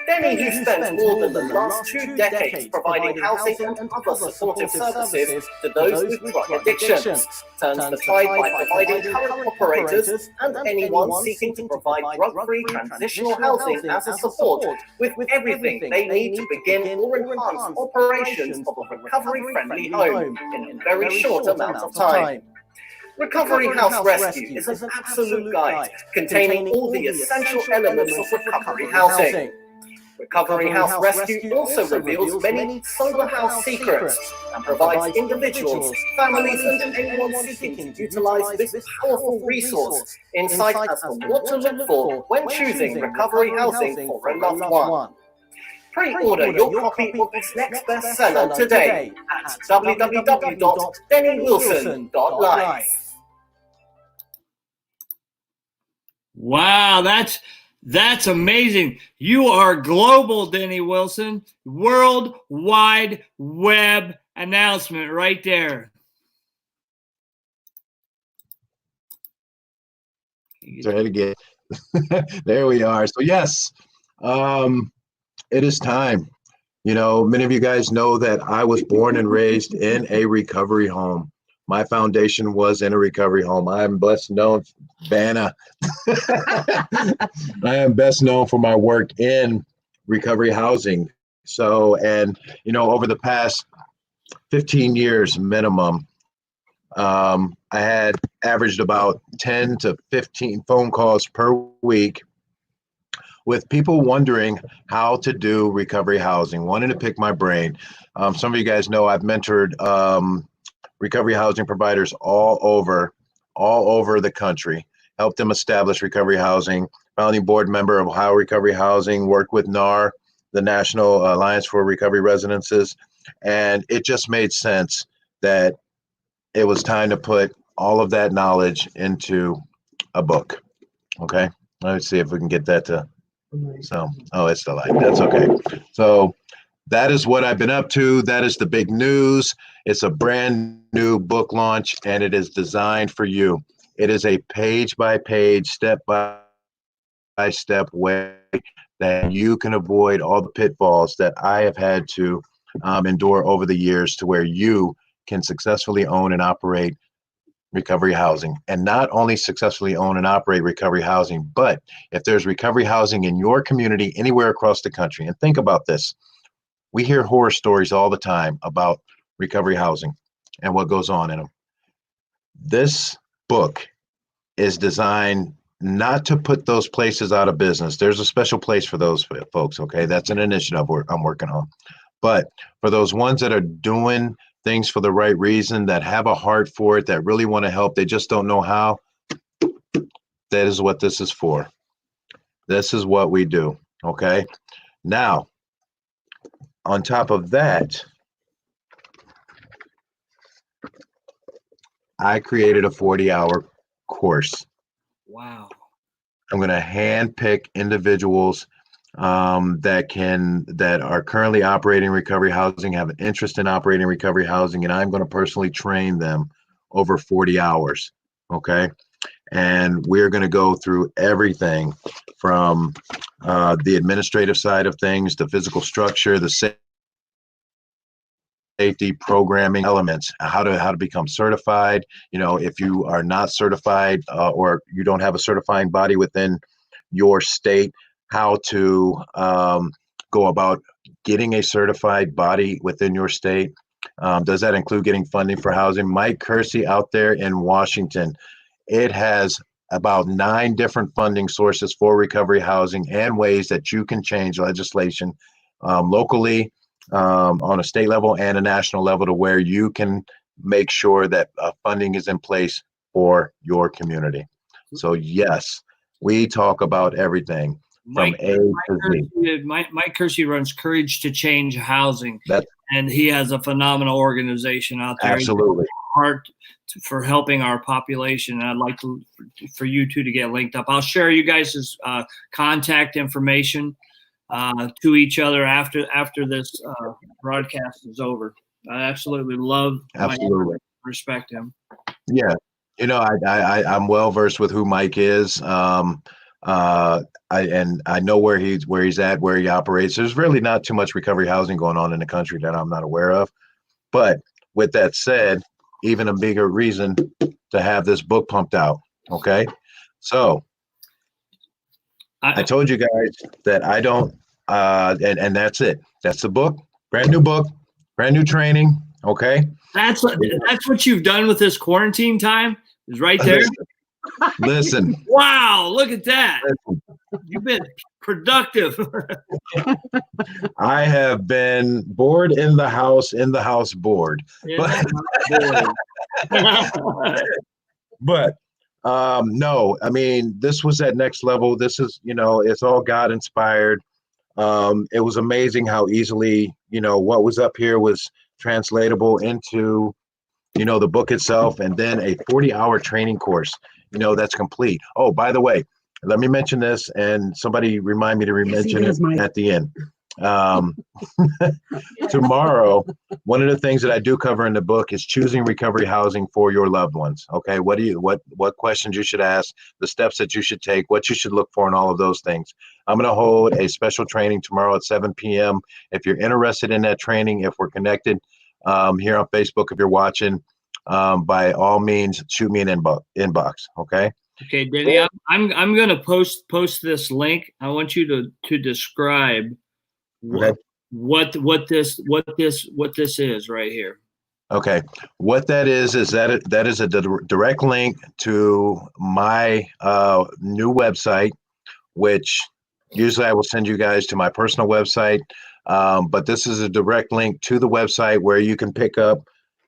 F: Denny, who spent more than the last 2 decades providing housing and other supportive services to those with drug addictions, turns the tide by providing current operators and anyone seeking to provide drug-free transitional housing as a support with everything they need to begin or enhance operations of a recovery-friendly home in a very short amount of time. Recovery House Rescue is an absolute guide containing all the essential elements of recovery housing. Recovery House Rescue also reveals many sober house secrets and provides individuals, families, and anyone seeking to utilize this powerful resource insight as to what to look for when choosing recovery housing for a loved one. Pre-order your copy of this next bestseller today at www.dennywilson.life.
A: Wow, that's amazing. You are global, Denny Wilson. World Wide Web announcement right there.
E: Try it again. There we are. So yes, it is time. Many of you guys know that I was born and raised in a recovery home. My foundation was in a recovery home. I am best known, Vanna. I am best known for my work in recovery housing. So, over the past 15 years minimum, I had averaged about 10 to 15 phone calls per week with people wondering how to do recovery housing, wanting to pick my brain. Some of you guys know I've mentored recovery housing providers all over the country, helped them establish recovery housing, founding board member of Ohio Recovery Housing, worked with NAR, the National Alliance for Recovery Residences, and it just made sense that it was time to put all of that knowledge into a book. Okay, let's see if we can get that to, it's the light, that's okay. So that is what I've been up to. That is the big news. It's a brand new book launch, and it is designed for you. It is a page-by-page, step-by-step way that you can avoid all the pitfalls that I have had to endure over the years, to where you can successfully own and operate recovery housing. And not only successfully own and operate recovery housing, but if there's recovery housing in your community anywhere across the country, and think about this. We hear horror stories all the time about recovery housing and what goes on in them. This book is designed not to put those places out of business. There's a special place for those folks, okay? That's an initiative I'm working on. But for those ones that are doing things for the right reason, that have a heart for it, that really want to help, they just don't know how, that is what this is for. This is what we do, okay? Now, on top of that, I created a 40-hour course.
A: Wow.
E: I'm going to handpick individuals that are currently operating recovery housing, have an interest in operating recovery housing, and I'm going to personally train them over 40 hours. Okay. And we're going to go through everything from the administrative side of things, the physical structure, the safety programming elements, how to become certified. If you are not certified or you don't have a certifying body within your state, how to go about getting a certified body within your state? Does that include getting funding for housing? Mike Kersey out there in Washington, it has about 9 different funding sources for recovery housing and ways that you can change legislation locally, on a state level and a national level, to where you can make sure that funding is in place for your community. So yes, we talk about everything from A to Z.
A: Mike Kersey runs Courage to Change Housing, and he has a phenomenal organization out there.
E: Absolutely.
A: Heart for helping our population. And I'd like for you two to get linked up. I'll share you guys' contact information to each other after this broadcast is over. I absolutely love Mike. Respect him.
E: Yeah. I'm well versed with who Mike is. I know where he's at, where he operates. There's really not too much recovery housing going on in the country that I'm not aware of. But with that said, even a bigger reason to have this book pumped out. Okay. So I told you guys that I don't, and that's it. That's the book, brand new training. Okay.
A: That's what you've done with this quarantine time is right there.
E: Listen.
A: Wow. Look at that. You've been productive.
E: I have been bored in the house bored.
A: Yeah,
E: but no, I mean, this was at next level. This is, it's all God inspired. It was amazing how easily, what was up here was translatable into, the book itself, and then a 40-hour training course, that's complete. Oh, by the way, let me mention this, and somebody remind me to mention it at the end. Tomorrow, one of the things that I do cover in the book is choosing recovery housing for your loved ones. Okay, what questions you should ask, the steps that you should take, what you should look for, and all of those things. I'm going to hold a special training tomorrow at 7 p.m. If you're interested in that training, if we're connected here on Facebook, if you're watching, by all means, shoot me an inbox. Okay.
A: Okay, Denny, I'm going to post this link. I want you to describe what this is right here.
E: Okay, what that is that is a direct link to my new website, which usually I will send you guys to my personal website, but this is a direct link to the website where you can pick up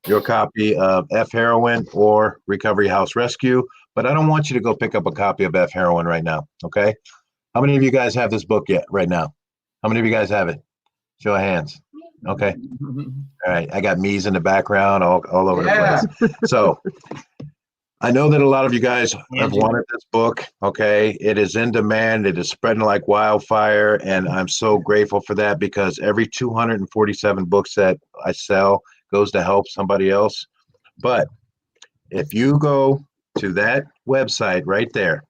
E: your copy of F Heroin or Recovery House Rescue. But I don't want you to go pick up a copy of F Heroin right now. Okay. How many of you guys have this book yet right now? How many of you guys have it? Show of hands. Okay. All right. I got me's in the background all over the place. So I know that a lot of you guys have wanted this book. Okay. It is in demand. It is spreading like wildfire. And I'm so grateful for that, because every 247 books that I sell goes to help somebody else. But if you go to that website right there,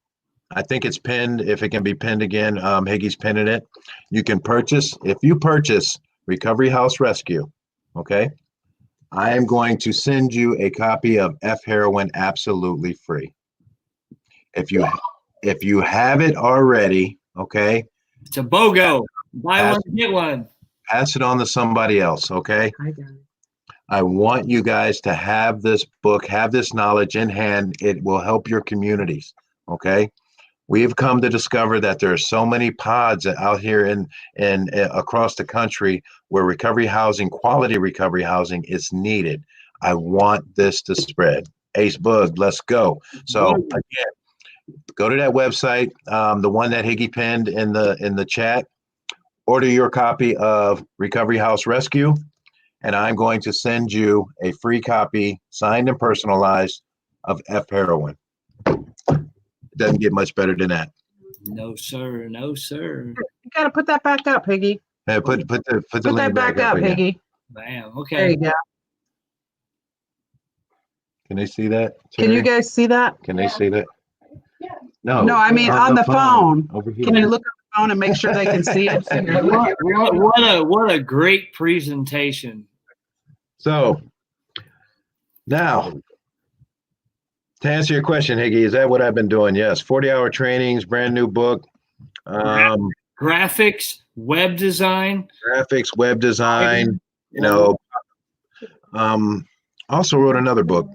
E: I think it's pinned. If it can be pinned again, Higgy's pinning it. You can purchase, if you purchase Recovery House Rescue, okay, I am going to send you a copy of F Heroin absolutely free. If you have it already, okay,
A: it's a BOGO. Buy one, get one.
E: Pass it on to somebody else, okay?
D: I got it.
E: I want you guys to have this book, have this knowledge in hand. It will help your communities, okay? We've come to discover that there are so many pods out here in across the country where recovery housing, quality recovery housing is needed. I want this to spread. Ace Bug, let's go. So again, go to that website, the one that Higgy pinned in the chat. Order your copy of Recovery House Rescue, and I'm going to send you a free copy, signed and personalized, of F Heroin. It doesn't get much better than that.
A: No, sir. No, sir.
D: You got to put that back up, Higgy.
E: Hey, put the
D: Put
E: link
D: that back up,
E: again.
D: Higgy.
A: Bam. Okay.
D: There you go.
E: Can they see that?
D: Can you guys see that?
E: Can they see that? No.
D: No, I mean on the phone.
E: Over here.
D: Can you look at the phone and make sure they can see it?
A: What a great presentation.
E: So now, to answer your question, Higgy, is that what I've been doing? Yes. 40-hour trainings, brand new book.
A: Graphics, web design,
E: graphics, web design, you know. Also wrote another book.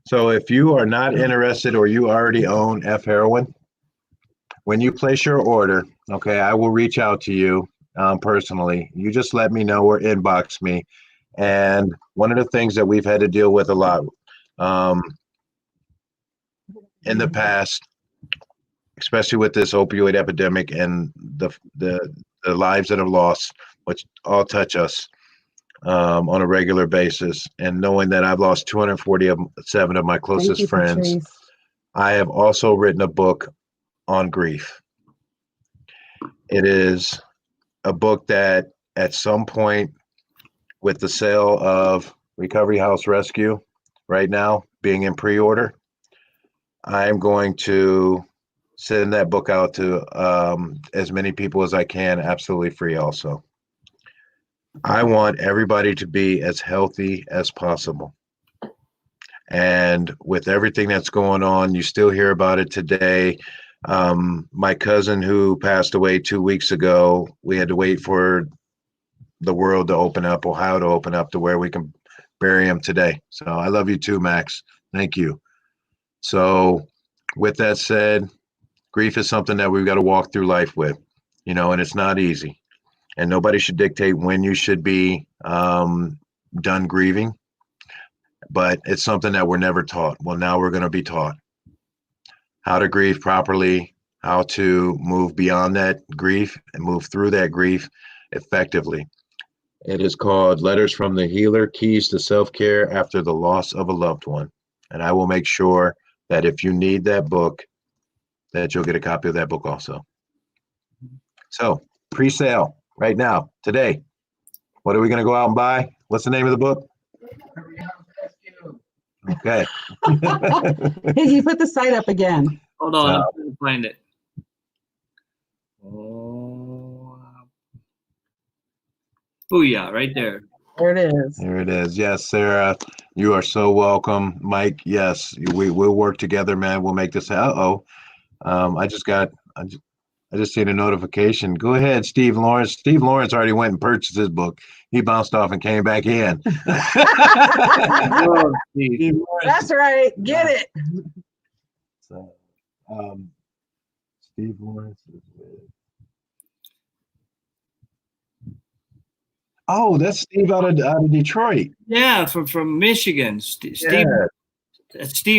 E: So if you are not interested or you already own F Heroin, when you place your order, okay, I will reach out to you personally. You just let me know or inbox me. And one of the things that we've had to deal with a lot in the past, especially with this opioid epidemic and the lives that are lost, which all touch us on a regular basis. And knowing that I've lost 247 of my closest friends, I have also written a book on grief. It is a book that at some point with the sale of Recovery House Rescue right now being in pre-order, I'm going to send that book out to as many people as I can, absolutely free also. I want everybody to be as healthy as possible. And with everything that's going on, you still hear about it today. My cousin who passed away 2 weeks ago, we had to wait for the world to open up, Ohio to open up to where we can bury him today. So I love you too, Max. Thank you. So with that said, grief is something that we've got to walk through life with, you know, and it's not easy. And nobody should dictate when you should be done grieving. But it's something that we're never taught. Well, now we're going to be taught how to grieve properly, how to move beyond that grief and move through that grief effectively. It is called Letters from the Healer, Keys to Self-Care After the Loss of a Loved One. And I will make sure that if you need that book, that you'll get a copy of that book also. So, pre-sale right now, today. What are we going to go out and buy? What's the name of the book? Okay.
D: Hey, you put the site up again.
A: Hold on, I'm trying to find it. Oh, booyah, right there.
D: There it is.
E: There it is. Yes, Sarah, you are so welcome. Mike, yes, we'll work together, man. We'll make this. I just seen a notification. Go ahead, Steve Lawrence. Steve Lawrence already went and purchased his book. He bounced off and came back in.
A: Oh, Steve.
D: That's right. Get it.
E: So, Steve Lawrence is with. Oh, that's Steve out of Detroit.
A: Yeah, from Michigan. Steve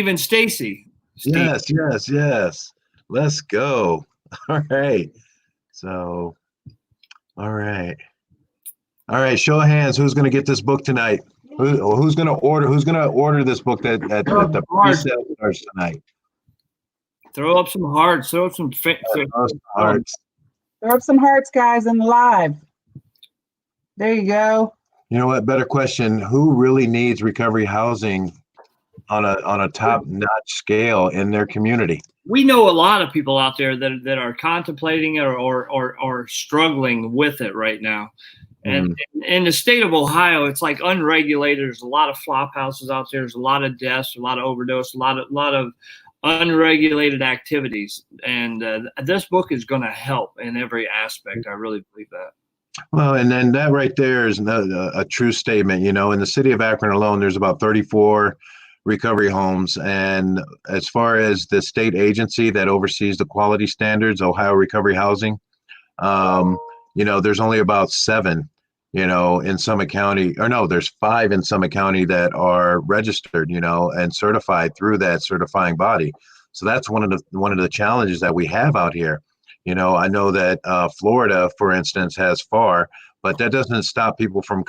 A: and Stacy.
E: Yes. Let's go. All right. So, all right. Show of hands. Who's going to get this book tonight? Who's going to order? Who's going to order this book at the pre-sale starts tonight?
A: Throw up some hearts. Throw up some
E: hearts.
D: Throw up some hearts, guys, in the live. There you go.
E: You know what? Better question. Who really needs recovery housing on a top-notch scale in their community?
A: We know a lot of people out there that are contemplating it or struggling with it right now. And in the state of Ohio, it's like unregulated. There's a lot of flop houses out there. There's a lot of deaths, a lot of overdose, a lot of unregulated activities. And this book is going to help in every aspect. I really believe that.
E: Well, and then that right there is a true statement. You know, in the city of Akron alone, there's about 34 recovery homes. And as far as the state agency that oversees the quality standards, Ohio Recovery Housing, you know, there's only about 7, you know, in Summit County, or no, there's 5 in Summit County that are registered, you know, and certified through that certifying body. So that's one of the challenges that we have out here. You know, I know that Florida, for instance, has FAR, but that doesn't stop people from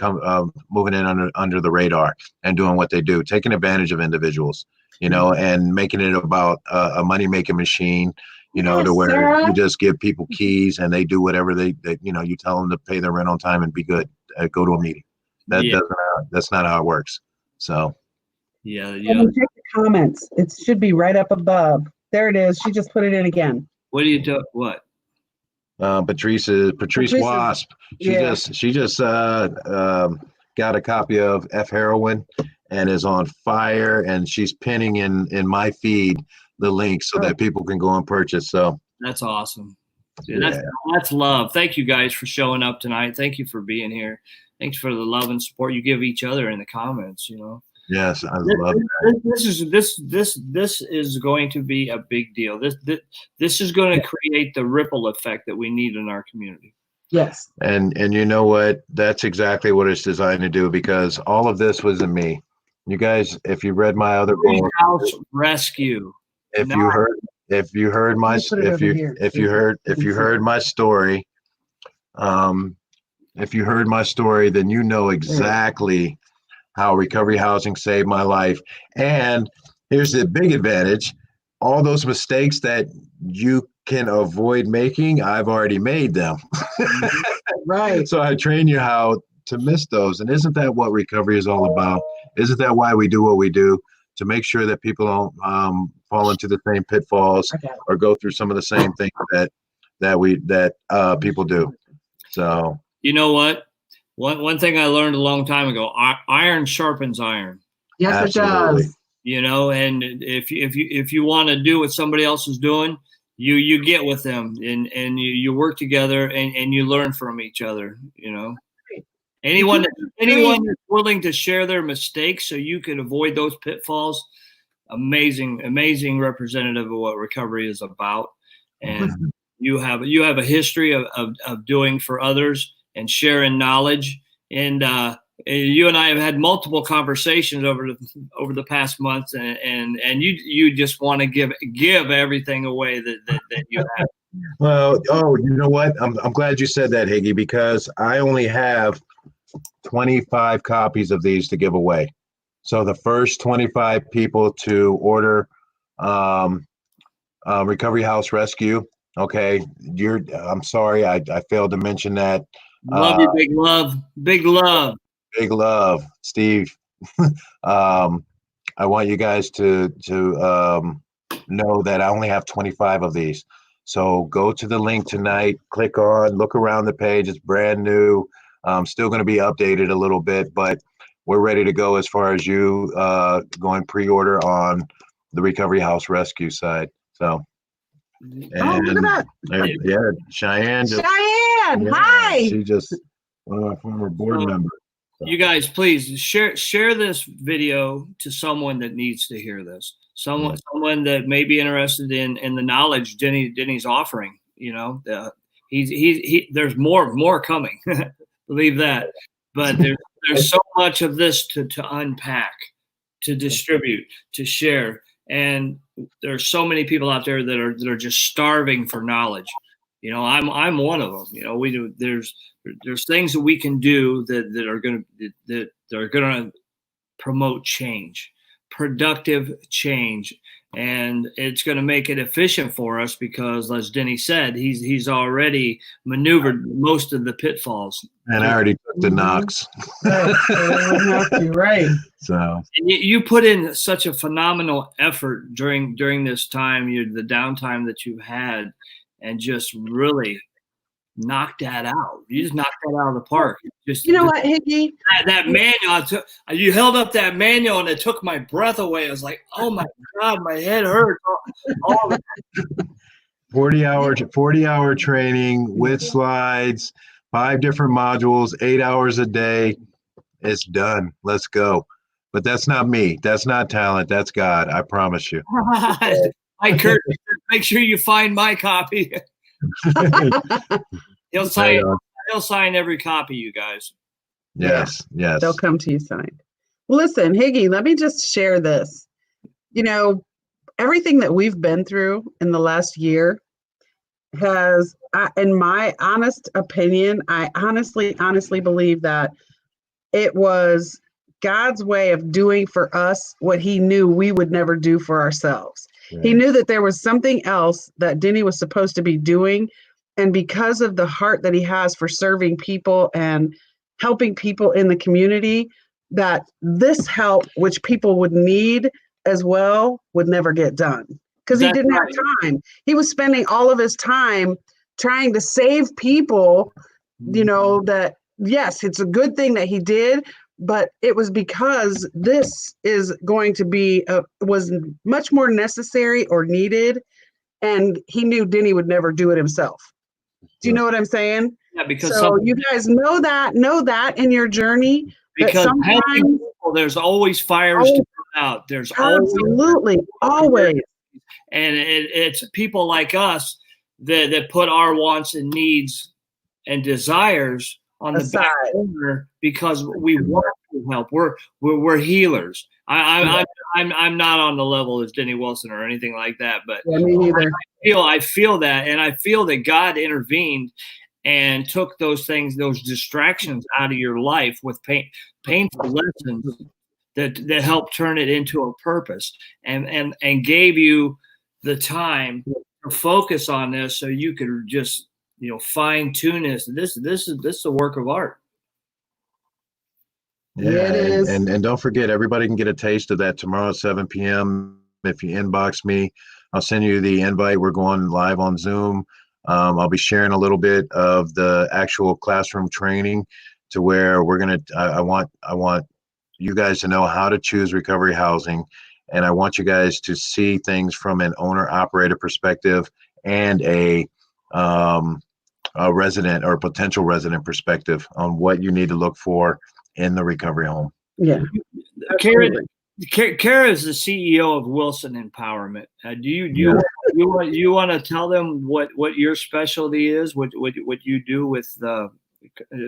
E: moving in under the radar and doing what they do, taking advantage of individuals, you know, and making it about a money-making machine, you know, to where Sarah, you just give people keys and they do whatever they you know, you tell them to pay their rent on time and be good, go to a meeting. That's not how it works. So.
D: Yeah. Check the comments. It should be right up above. There it is. She just put it in again.
A: What do you do? What?
E: Patrice Wasp. She just got a copy of F Heroin and is on fire, and she's pinning in my feed the link so that people can go and purchase. So
A: that's awesome. Yeah, that's love. Thank you guys for showing up tonight. Thank you for being here. Thanks for the love and support you give each other in the comments.
E: Yes, I love that.
A: This is going to be a big deal. This is going to create the ripple effect that we need in our community.
D: Yes.
E: And you know what? That's exactly what it's designed to do, because all of this wasn't me. You guys, if you read my other book,
A: House Rescue.
E: if you heard my story, if you heard my story, then you know exactly how recovery housing saved my life. And here's the big advantage: all those mistakes that you can avoid making, I've already made them.
D: Right.
E: So I train you how to miss those. And isn't that what recovery is all about? Isn't that why we do what we do? To make sure that people don't fall into the same pitfalls or go through some of the same things that people do. So
A: you know what? One thing I learned a long time ago: iron sharpens iron.
D: Yes,
E: absolutely.
D: It does.
A: And if you want to do what somebody else is doing, you get with them and you work together and you learn from each other. Anyone that's willing to share their mistakes so you can avoid those pitfalls, amazing representative of what recovery is about. And you have a history of doing for others and sharing knowledge. And you and I have had multiple conversations over the past months, and you just want to give everything away that you have.
E: Well, you know what? I'm glad you said that, Higgy, because I only have 25 copies of these to give away. So the first 25 people to order Recovery House Rescue, okay, I'm sorry, I failed to mention that.
A: Love you, big love. Big love,
E: Steve. I want you guys to know that I only have 25 of these. So go to the link tonight, click on, look around the page. It's brand new. Still going to be updated a little bit, but we're ready to go as far as you going pre-order on the Recovery House Rescue side. So,
D: look at that.
E: Yeah, Cheyenne.
D: Hi.
E: She just one of my former board members. So.
A: You guys, please share this video to someone that needs to hear this. Someone that may be interested in the knowledge Denny's offering. There's more coming. Believe that. But there's so much of this to unpack, to distribute, to share, and there's so many people out there that are just starving for knowledge. I'm one of them. We do. There's things that we can do that are gonna promote change, productive change, and it's going to make it efficient for us because, as Denny said, he's already maneuvered most of the pitfalls.
E: And I already took the knocks.
D: Right.
E: So
A: and you put in such a phenomenal effort during this time, the downtime that you've had, and just really knocked that out. You just knocked that out of the park.
D: You know what, Higgy?
A: That manual, you held up that manual and it took my breath away. I was like, oh my God, my head hurts. All that.
E: 40-hour training with slides, 5 different modules, 8 hours a day. It's done. Let's go. But that's not me. That's not talent. That's God. I promise you.
A: Hi, Kurt. Make sure you find my copy. He'll sign every copy, you guys.
E: Yes.
D: They'll come to you signed. Listen, Higgy, let me just share this. Everything that we've been through in the last year has, in my honest opinion, I honestly believe that it was God's way of doing for us what he knew we would never do for ourselves. Right. He knew that there was something else that Denny was supposed to be doing. And because of the heart that he has for serving people and helping people in the community, that this help, which people would need as well, would never get done because he didn't have time. He was spending all of his time trying to save people, that, yes, it's a good thing that he did, but it was because this is going to be, was much more necessary or needed. And he knew Denny would never do it himself. Do you know what I'm saying?
A: Yeah, because
D: So you guys know that in your journey.
A: because
D: sometimes
A: people, there's always fires to put out. There's
D: absolutely always.
A: And it's people like us that put our wants and needs and desires on the back burner because we want to help. We're healers. I'm not on the level as Denny Wilson or anything like that, but
D: yeah, me neither.
A: I feel that, and I feel that God intervened and took those things, those distractions out of your life with painful lessons that helped turn it into a purpose and gave you the time to focus on this so you could just, fine tune this. This is a work of art.
E: Yeah,
D: it is.
E: And don't forget, everybody can get a taste of that tomorrow at 7 p.m. If you inbox me, I'll send you the invite. We're going live on Zoom. I'll be sharing a little bit of the actual classroom training to where we're gonna. I want you guys to know how to choose recovery housing, and I want you guys to see things from an owner-operator perspective and a resident or potential resident perspective on what you need to look for in the recovery home.
D: Yeah.
A: Kara is the CEO of Wilson Empowerment. Do you want to tell them what your specialty is? What you do with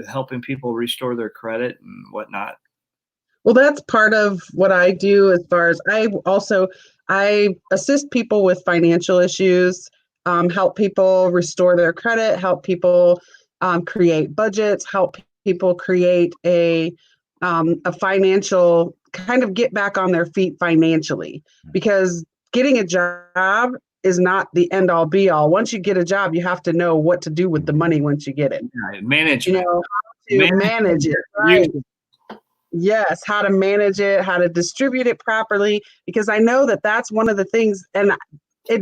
A: helping people restore their credit and whatnot?
D: Well, that's part of what I do. As far as I assist people with financial issues, help people restore their credit, help people create budgets, help people create a financial kind of get back on their feet financially, because getting a job is not the end all be all. Once you get a job, you have to know what to do with the money once you get it.
A: Management.
D: How to manage it. Right. Yes, how to manage it, how to distribute it properly, because I know that that's one of the things, and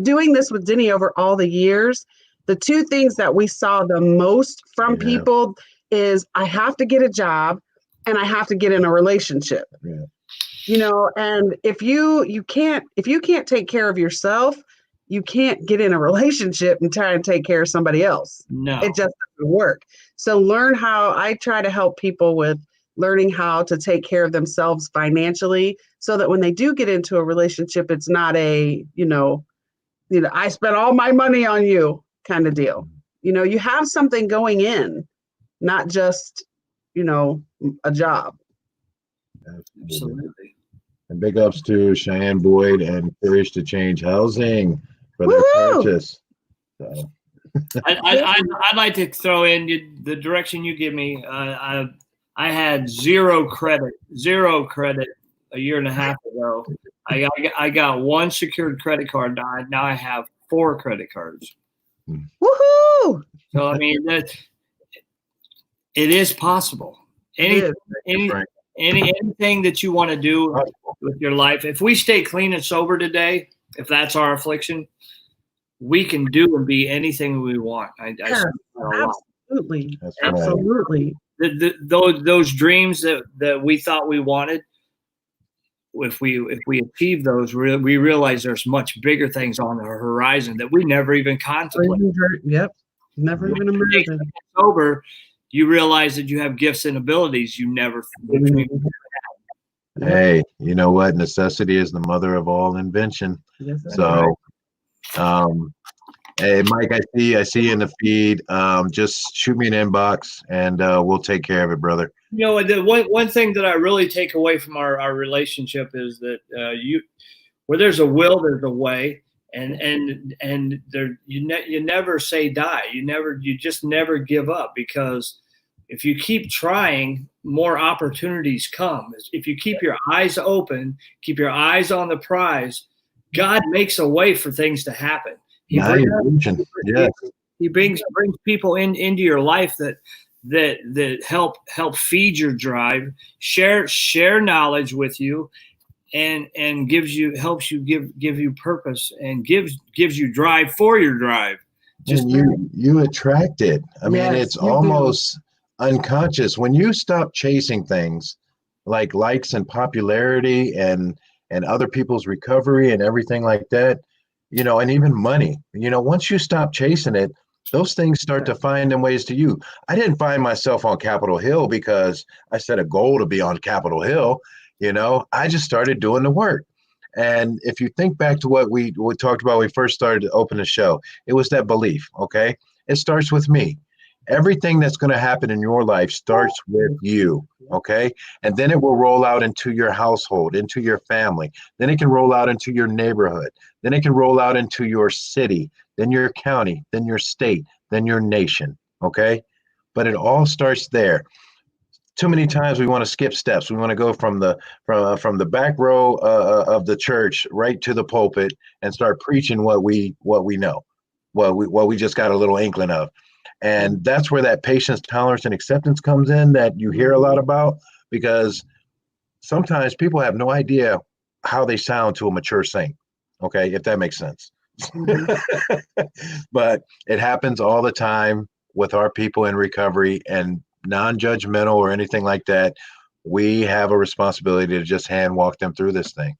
D: doing this with Denny over all the years, the two things that we saw the most from people is I have to get a job and I have to get in a relationship. And if you can't take care of yourself, you can't get in a relationship and try and take care of somebody else.
A: No,
D: it just doesn't work. So I try to help people with learning how to take care of themselves financially, so that when they do get into a relationship, it's not a, I spent all my money on you kind of deal. You have something going in, not just, a job.
A: absolutely.
E: And big ups to Cheyenne Boyd and Courage to Change Housing for their purchase. So.
A: I'd like to throw in the direction you give me. I had zero credit a year and a half ago. I got one secured credit card. Now I have 4 credit cards.
D: Woohoo!
A: So I mean that it is possible. Anything that you want to do with your life, if we stay clean and sober today, if that's our affliction, we can do and be anything we want.
D: Absolutely.
E: That's
D: Absolutely.
A: Those dreams that we thought we wanted, if we achieve those, we realize there's much bigger things on the horizon that we never even contemplated.
D: Yep. Never even imagined.
A: Sober, you realize that you have gifts and abilities you never.
E: Hey, you know what? Necessity is the mother of all invention.
D: Yes,
E: So, hey, Mike, I see you in the feed. Just shoot me an inbox and we'll take care of it, brother.
A: The one thing that I really take away from our relationship is that where there's a will, there's a way, and there you never say die. You just never give up, because if you keep trying, more opportunities come. If you keep your eyes open, keep your eyes on the prize, God makes a way for things to happen. He brings people into your life that help feed your drive, share knowledge with you, and helps you give you purpose, and gives you drive for your drive.
E: Just you attract it. I mean, it's almost unconscious when you stop chasing things like likes and popularity and other people's recovery and everything like that, and even money. Once you stop chasing it, those things start to find them ways to you. I didn't find myself on Capitol Hill because I set a goal to be on Capitol Hill. I just started doing the work. And if you think back to what we talked about when we first started to open the show, it was that belief, okay? It starts with me. Everything that's going to happen in your life starts with you, okay? And then it will roll out into your household, into your family. Then it can roll out into your neighborhood. Then it can roll out into your city, then your county, then your state, then your nation, okay? But it all starts there. Too many times we want to skip steps. We want to go from the back row of the church right to the pulpit and start preaching what we know, what we just got a little inkling of. And that's where that patience, tolerance, and acceptance comes in that you hear a lot about, because sometimes people have no idea how they sound to a mature saint, okay, if that makes sense. But it happens all the time with our people in recovery, and non-judgmental or anything like that. We have a responsibility to just hand walk them through this thing.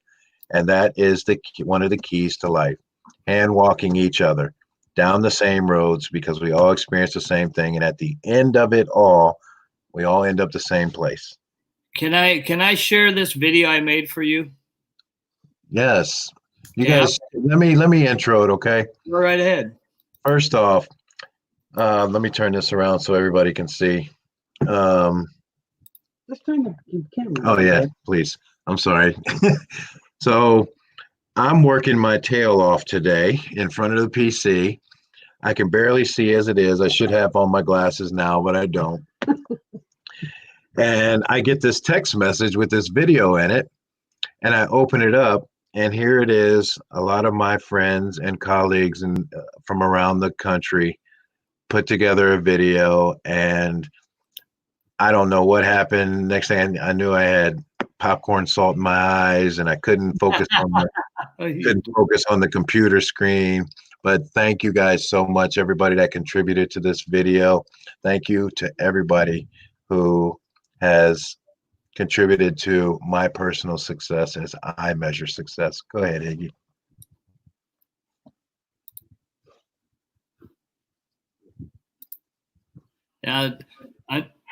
E: And that is one of the keys to life, hand walking each other down the same roads, because we all experience the same thing. And at the end of it all, we all end up the same place.
A: Can I share this video I made for you?
E: Yes. You guys, let me intro it, okay?
A: Go right ahead.
E: First off, let me turn this around so everybody can see.
D: Let's turn the camera.
E: Oh yeah, please. I'm sorry. So I'm working my tail off today in front of the PC. I can barely see as it is. I should have on my glasses now, but I don't. And I get this text message with this video in it, and I open it up, and here it is. A lot of my friends and colleagues from around the country put together a video, and I don't know what happened. Next thing I knew, I had popcorn salt in my eyes, and I couldn't focus on the computer screen. But thank you guys so much, everybody that contributed to this video. Thank you to everybody who has contributed to my personal success as I measure success. Go ahead, Iggy.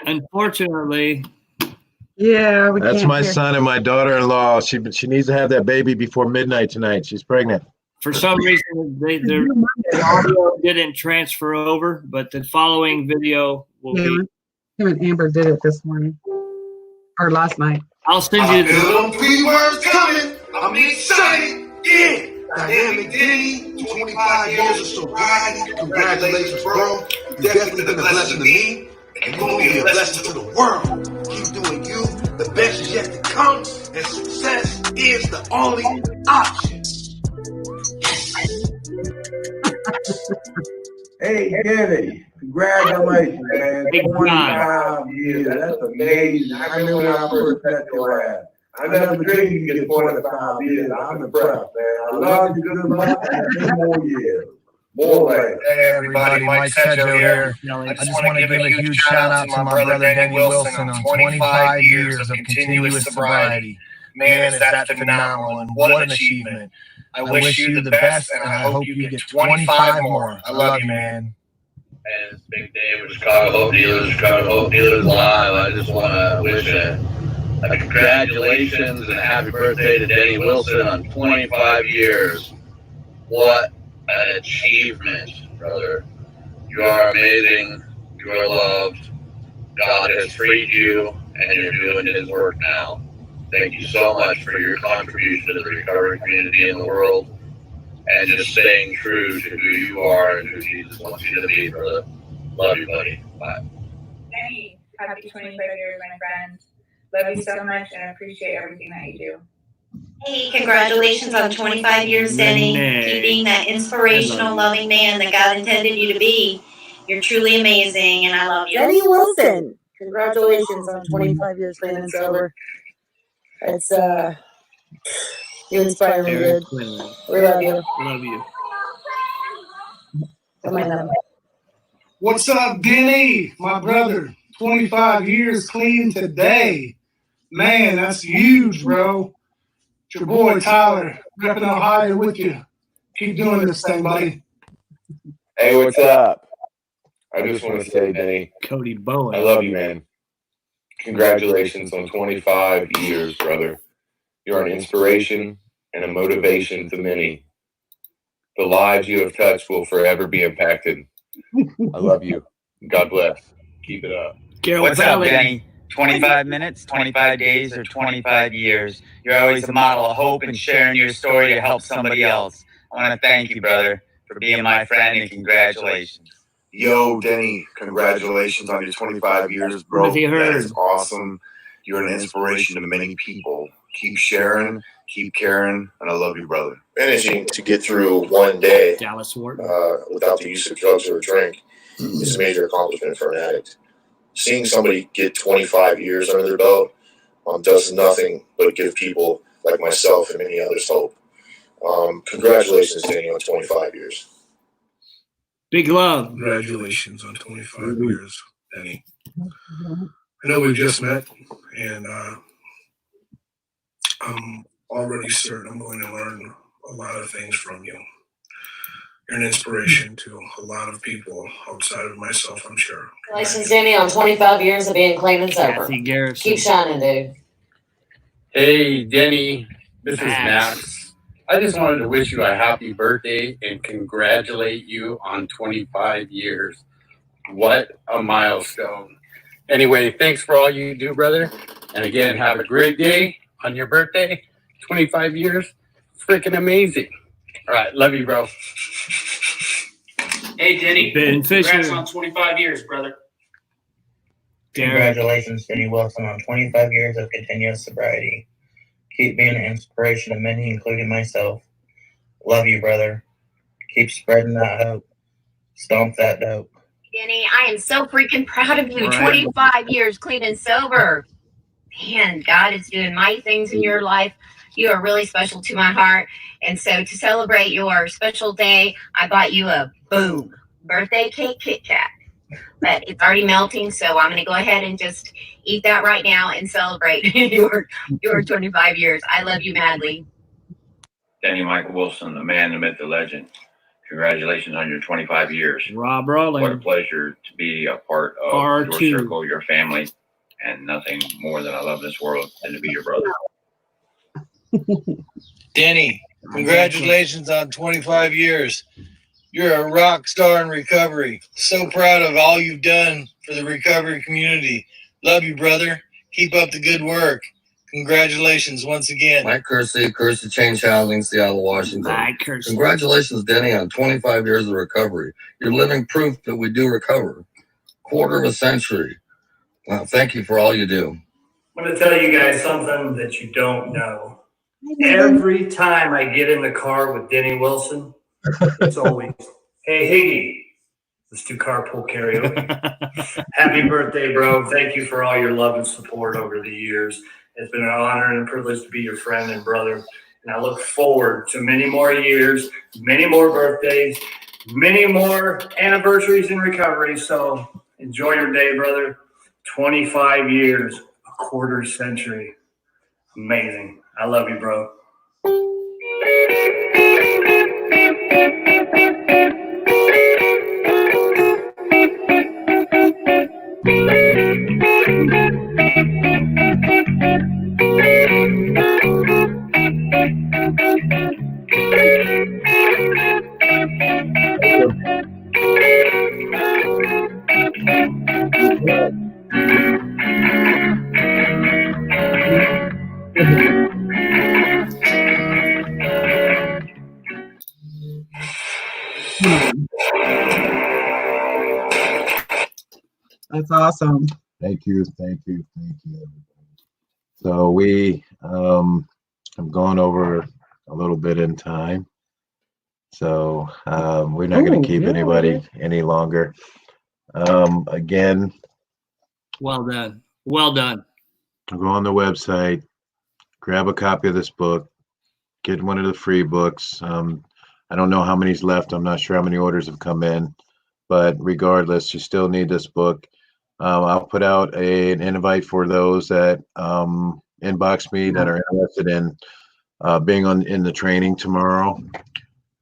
A: Unfortunately,
D: Yeah,
E: that's my son and my daughter-in-law. She needs to have that baby before midnight tonight. She's pregnant.
A: for some reason, the audio didn't transfer over, but the following video will be.
D: Him and Amber did it this morning or last night.
A: I'll send you
C: the 3 words coming. I'm excited. Yeah. Dynamic Denny, 25 years of sobriety. Congratulations, bro. You've definitely been a blessing to me, and you're going to be a blessing to the world. Keep doing you. The best is yet to come, and success is the only option.
G: Hey, Denny, congratulations, man. 25 years. That's amazing. I remember when I first met your ass. I never dreamed you could get 25 years. I'm impressed, man. I love you. Good luck. And 2 more years. More life.
H: Hey, everybody. Mike Sedgwick here. I just want to give a huge shout out to my brother Denny Wilson on 25 years of continuous sobriety. Man, is that phenomenal, and what an achievement. I wish you the best, and I hope you get 25 more. I love you, man.
I: And it's a big day for Chicago Hope Dealers Live. I just want to wish a congratulations and a happy birthday to Denny Wilson on 25 years. What an achievement, brother. You are amazing. You are loved. God has freed you, and you're doing his work now. Thank you so much for your contribution to the recovery community in the world, and just staying true to who you are and who Jesus wants you to be, brother. Love you, buddy. Bye.
J: Denny, happy 25 years, my friend. Love you so much and appreciate everything that you do.
K: Hey, congratulations on 25 years, Denny. Keep being that inspirational, loving man that God intended you to be. You're truly amazing, and I love you.
L: Denny Wilson, congratulations on 25 years clean and sober. It's you inspire me, dude. We love you.
A: Love you.
M: What's up, Denny? My brother. 25 years clean today. Man, that's huge, bro. It's your boy Tyler, repping Ohio with you. Keep doing this thing, buddy.
N: Hey, what's up? I just want to say, Denny,
A: Cody Bowen.
N: I love you, man. Congratulations on 25 years, brother. You're an inspiration and a motivation to many. The lives you have touched will forever be impacted. I love you. God bless. Keep it up.
O: What's up, Denny? 25 minutes, 25 days, or 25 years. You're always a model of hope and sharing your story to help somebody else. I want to thank you, brother, for being my friend, and congratulations.
P: Yo, Denny, congratulations on your 25 years, bro. That is awesome. You're an inspiration to many people. Keep sharing, keep caring, and I love you, brother.
Q: Managing to get through one day
A: Dallas
Q: without the use of drugs or a drink is a major accomplishment for an addict. Seeing somebody get 25 years under their belt does nothing but give people like myself and many others hope. Congratulations, Danny, on 25 years.
A: Big love.
M: Congratulations on 25 years, Denny. I know we've just met, and I'm already certain I'm going to learn a lot of things from you. You're an inspiration to a lot of people outside of myself, I'm sure.
L: Congratulations, Denny, on 25 years of being clean and sober. Keep shining, dude.
R: Hey, Denny, this is Max. I just wanted to wish you a happy birthday and congratulate you on 25 years. What a milestone. Anyway, thanks for all you do, brother. And again, have a great day on your birthday. 25 years. Freaking amazing. All right, love you, bro.
S: Hey, Denny.
A: Ben Fisher.
S: Congrats on 25 years, brother.
T: Congratulations, Denny Wilson, on 25 years of continuous sobriety. Keep being an inspiration to many, including myself. Love you, brother. Keep spreading that hope. Stomp that dope.
K: Denny, I am so freaking proud of you. 25 years clean and sober. Man, God is doing mighty things in your life. You are really special to my heart. And so to celebrate your special day, I bought you a boom birthday cake Kit Kat. But it's already melting, so I'm going to go ahead and just eat that right now and celebrate your 25 years. I love you madly.
U: Denny Michael Wilson, the man, the myth, the legend. Congratulations on your 25 years.
A: Rob Rawling.
U: What a pleasure to be a part of
A: R2.
U: your circle, your family, and nothing more than I love in this world than to be your brother.
V: Denny, congratulations on 25 years. You're a rock star in recovery. So proud of all you've done for the recovery community. Love you, brother. Keep up the good work. Congratulations once again.
W: Mike Kersey, Kersey Change Housing, Seattle, Washington.
A: Mike Kersey.
W: Congratulations, Denny, on 25 years of recovery. You're living proof that we do recover. Quarter of a century. Well, thank you for all you do.
X: I'm going to tell you guys something that you don't know. Every time I get in the car with Denny Wilson, it's always, hey, Higgy, let's do carpool karaoke. Happy birthday, bro. Thank you for all your love and support over the years. It's been an honor and a privilege to be your friend and brother. And I look forward to many more years, many more birthdays, many more anniversaries in recovery. So enjoy your day, brother. 25 years, a quarter century. Amazing. I love you, bro.
D: That's awesome.
E: Thank you. So we have gone over a little bit in time. So we're not going to keep anybody any longer. Again,
A: well done. Well done.
E: Go on the website, grab a copy of this book, get one of the free books. I don't know how many's left. I'm not sure how many orders have come in, but regardless, you still need this book. I'll put out an invite for those that inbox me that are interested in being in the training tomorrow.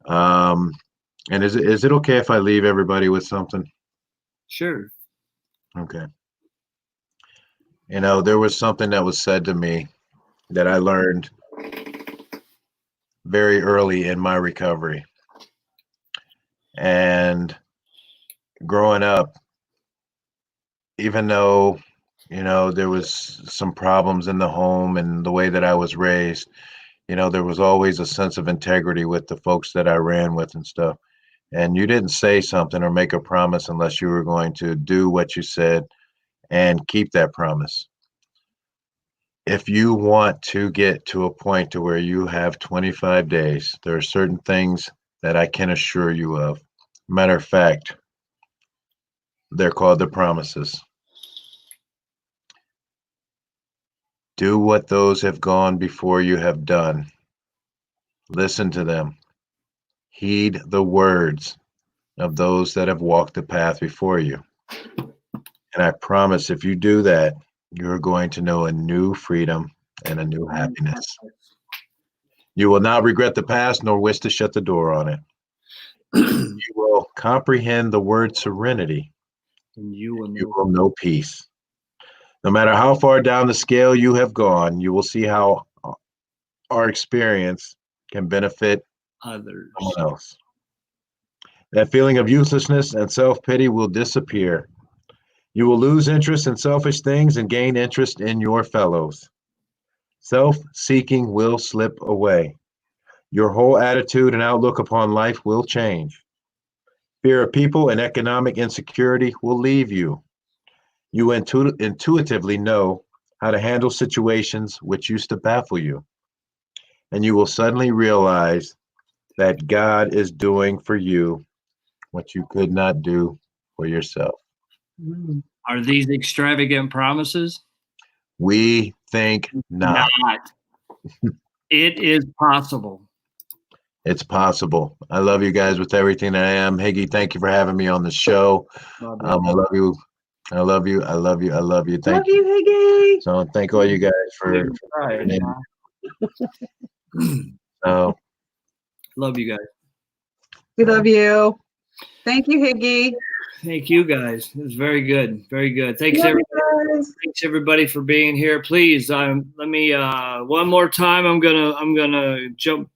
E: And is it okay if I leave everybody with something?
A: Sure.
E: Okay. You know, there was something that was said to me that I learned very early in my recovery. And growing up, even though, you know, there was some problems in the home and the way that I was raised, you know, there was always a sense of integrity with the folks that I ran with and stuff. And you didn't say something or make a promise unless you were going to do what you said and keep that promise. If you want to get to a point to where you have 25 days, there are certain things that I can assure you of. Matter of fact, they're called the promises. Do what those have gone before you have done. Listen to them. Heed the words of those that have walked the path before you. And I promise if you do that, you're going to know a new freedom and a new happiness. You will not regret the past nor wish to shut the door on it. You will comprehend the word serenity.
A: And you
E: will know peace. No matter how far down the scale you have gone, you will see how our experience can benefit
A: others.
E: Someone else. That feeling of uselessness and self-pity will disappear. You will lose interest in selfish things and gain interest in your fellows. Self-seeking will slip away. Your whole attitude and outlook upon life will change. Fear of people and economic insecurity will leave you. You intuitively know how to handle situations which used to baffle you. And you will suddenly realize that God is doing for you what you could not do for yourself.
A: Are these extravagant promises?
E: We think not.
A: It is possible.
E: It's possible. I love you guys with everything I am. Higgy, thank you for having me on the show. I love you. I love you. I love you. I love you. Thank
D: you, Higgy.
E: So thank all you guys for so
A: love you guys.
D: We love you. Thank you, Higgy.
A: Thank you guys. It was very good. Very good. Thanks
D: Love you
A: everybody.
D: guys.
A: Thanks everybody for being here. Please, let me one more time. I'm gonna jump.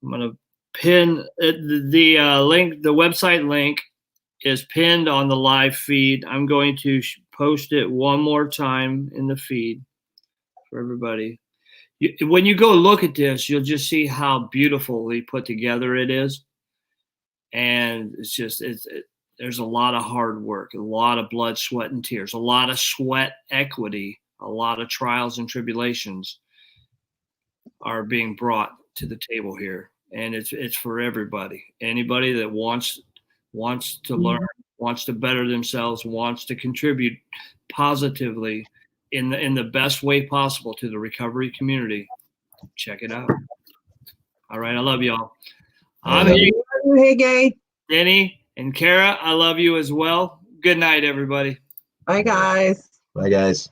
A: I'm gonna pin the link. The website link is pinned on the live feed. I'm going to post it one more time in the feed for everybody. When you go look at this, you'll just see how beautifully put together it is. And it's just, there's a lot of hard work, a lot of blood, sweat, and tears, a lot of sweat equity, a lot of trials and tribulations are being brought to the table here. And it's for everybody. Anybody that wants to learn, wants to better themselves, wants to contribute positively in the best way possible to the recovery community. Check it out. All right, I love y'all. I'm
D: Higgy.
A: Denny and Kara, I love you as well. Good night, everybody.
D: Bye, guys.
E: Bye, guys.